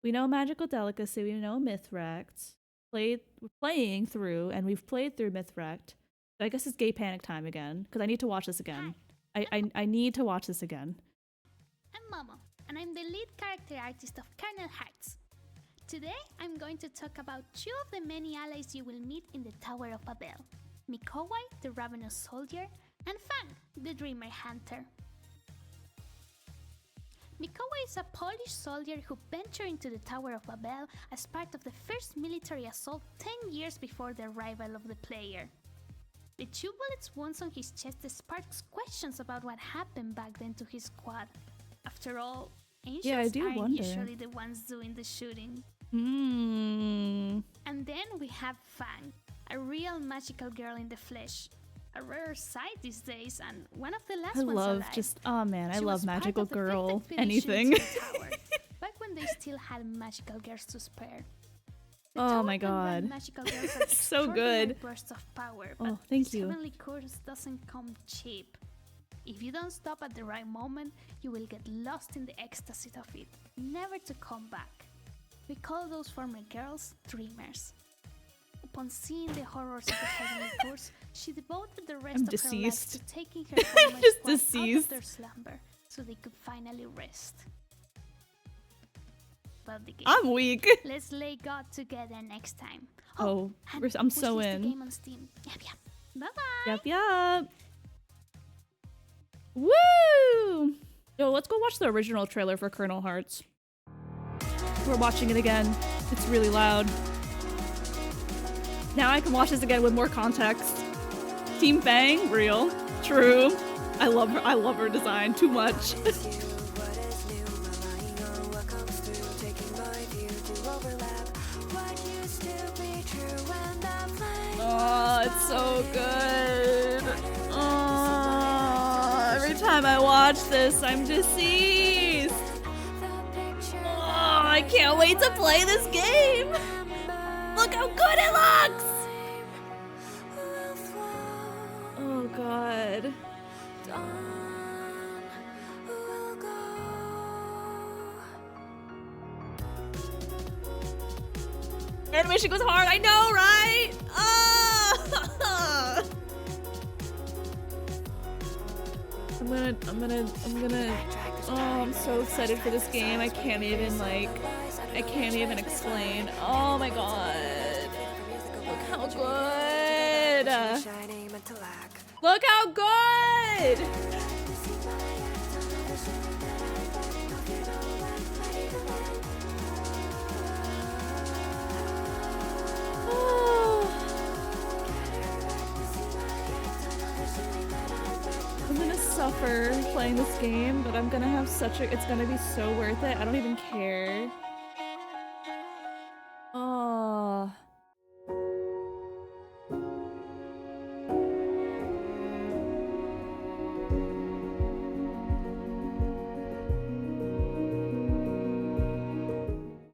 We know Magical Delicacy. We know Mythwrecked. We're playing through, and we've played through Mythwrecked. So I guess it's Gay Panic time again, because I need to watch this again. I need to watch this again. I'm Momo, and I'm the lead character artist of Kernel Hearts. Today, I'm going to talk about two of the many allies you will meet in the Tower of Babel. Mikowai, the Ravenous Soldier, and Fang, the Dreamer Hunter. Mikowai is a Polish soldier who ventured into the Tower of Babel as part of the first military assault 10 years before the arrival of the player. The 2 bullets wounds on his chest sparks questions about what happened back then to his squad. After all, ancients aren't usually the ones doing the shooting. And then we have Fang, a real magical girl in the flesh. A rare sight these days, and one of the last ones alive. I love magical girl anything. Back when they still had magical girls to spare. Oh my god. Magical girls are so good. Bursts of power, oh, thank you. Heavenly curse doesn't come cheap. If you don't stop at the right moment, you will get lost in the ecstasy of it, never to come back. We call those former girls dreamers. Upon seeing the horrors of the heavenly curse, she devoted the rest of her life to taking her former squad out of their slumber, so they could finally rest. But the game. I'm weak. Let's lay God together next time. I'm so in. The game on Steam. Yep. Bye bye. Yep. Woo! Yo, let's go watch the original trailer for Kernel Hearts. We're watching it again. It's really loud. Now I can watch this again with more context. Team Fang, real, true. I love her design too much. Oh, it's so good. Oh, every time I watch this, I'm deceased. Oh, I can't wait to play this game. Look how good it looks! Oh god. Animation goes hard, I know, right? Oh! I'm so excited for this game. I can't even explain. Oh my god. Look how good. Look how good. for playing this game, but I'm gonna have it's gonna be so worth it. I don't even care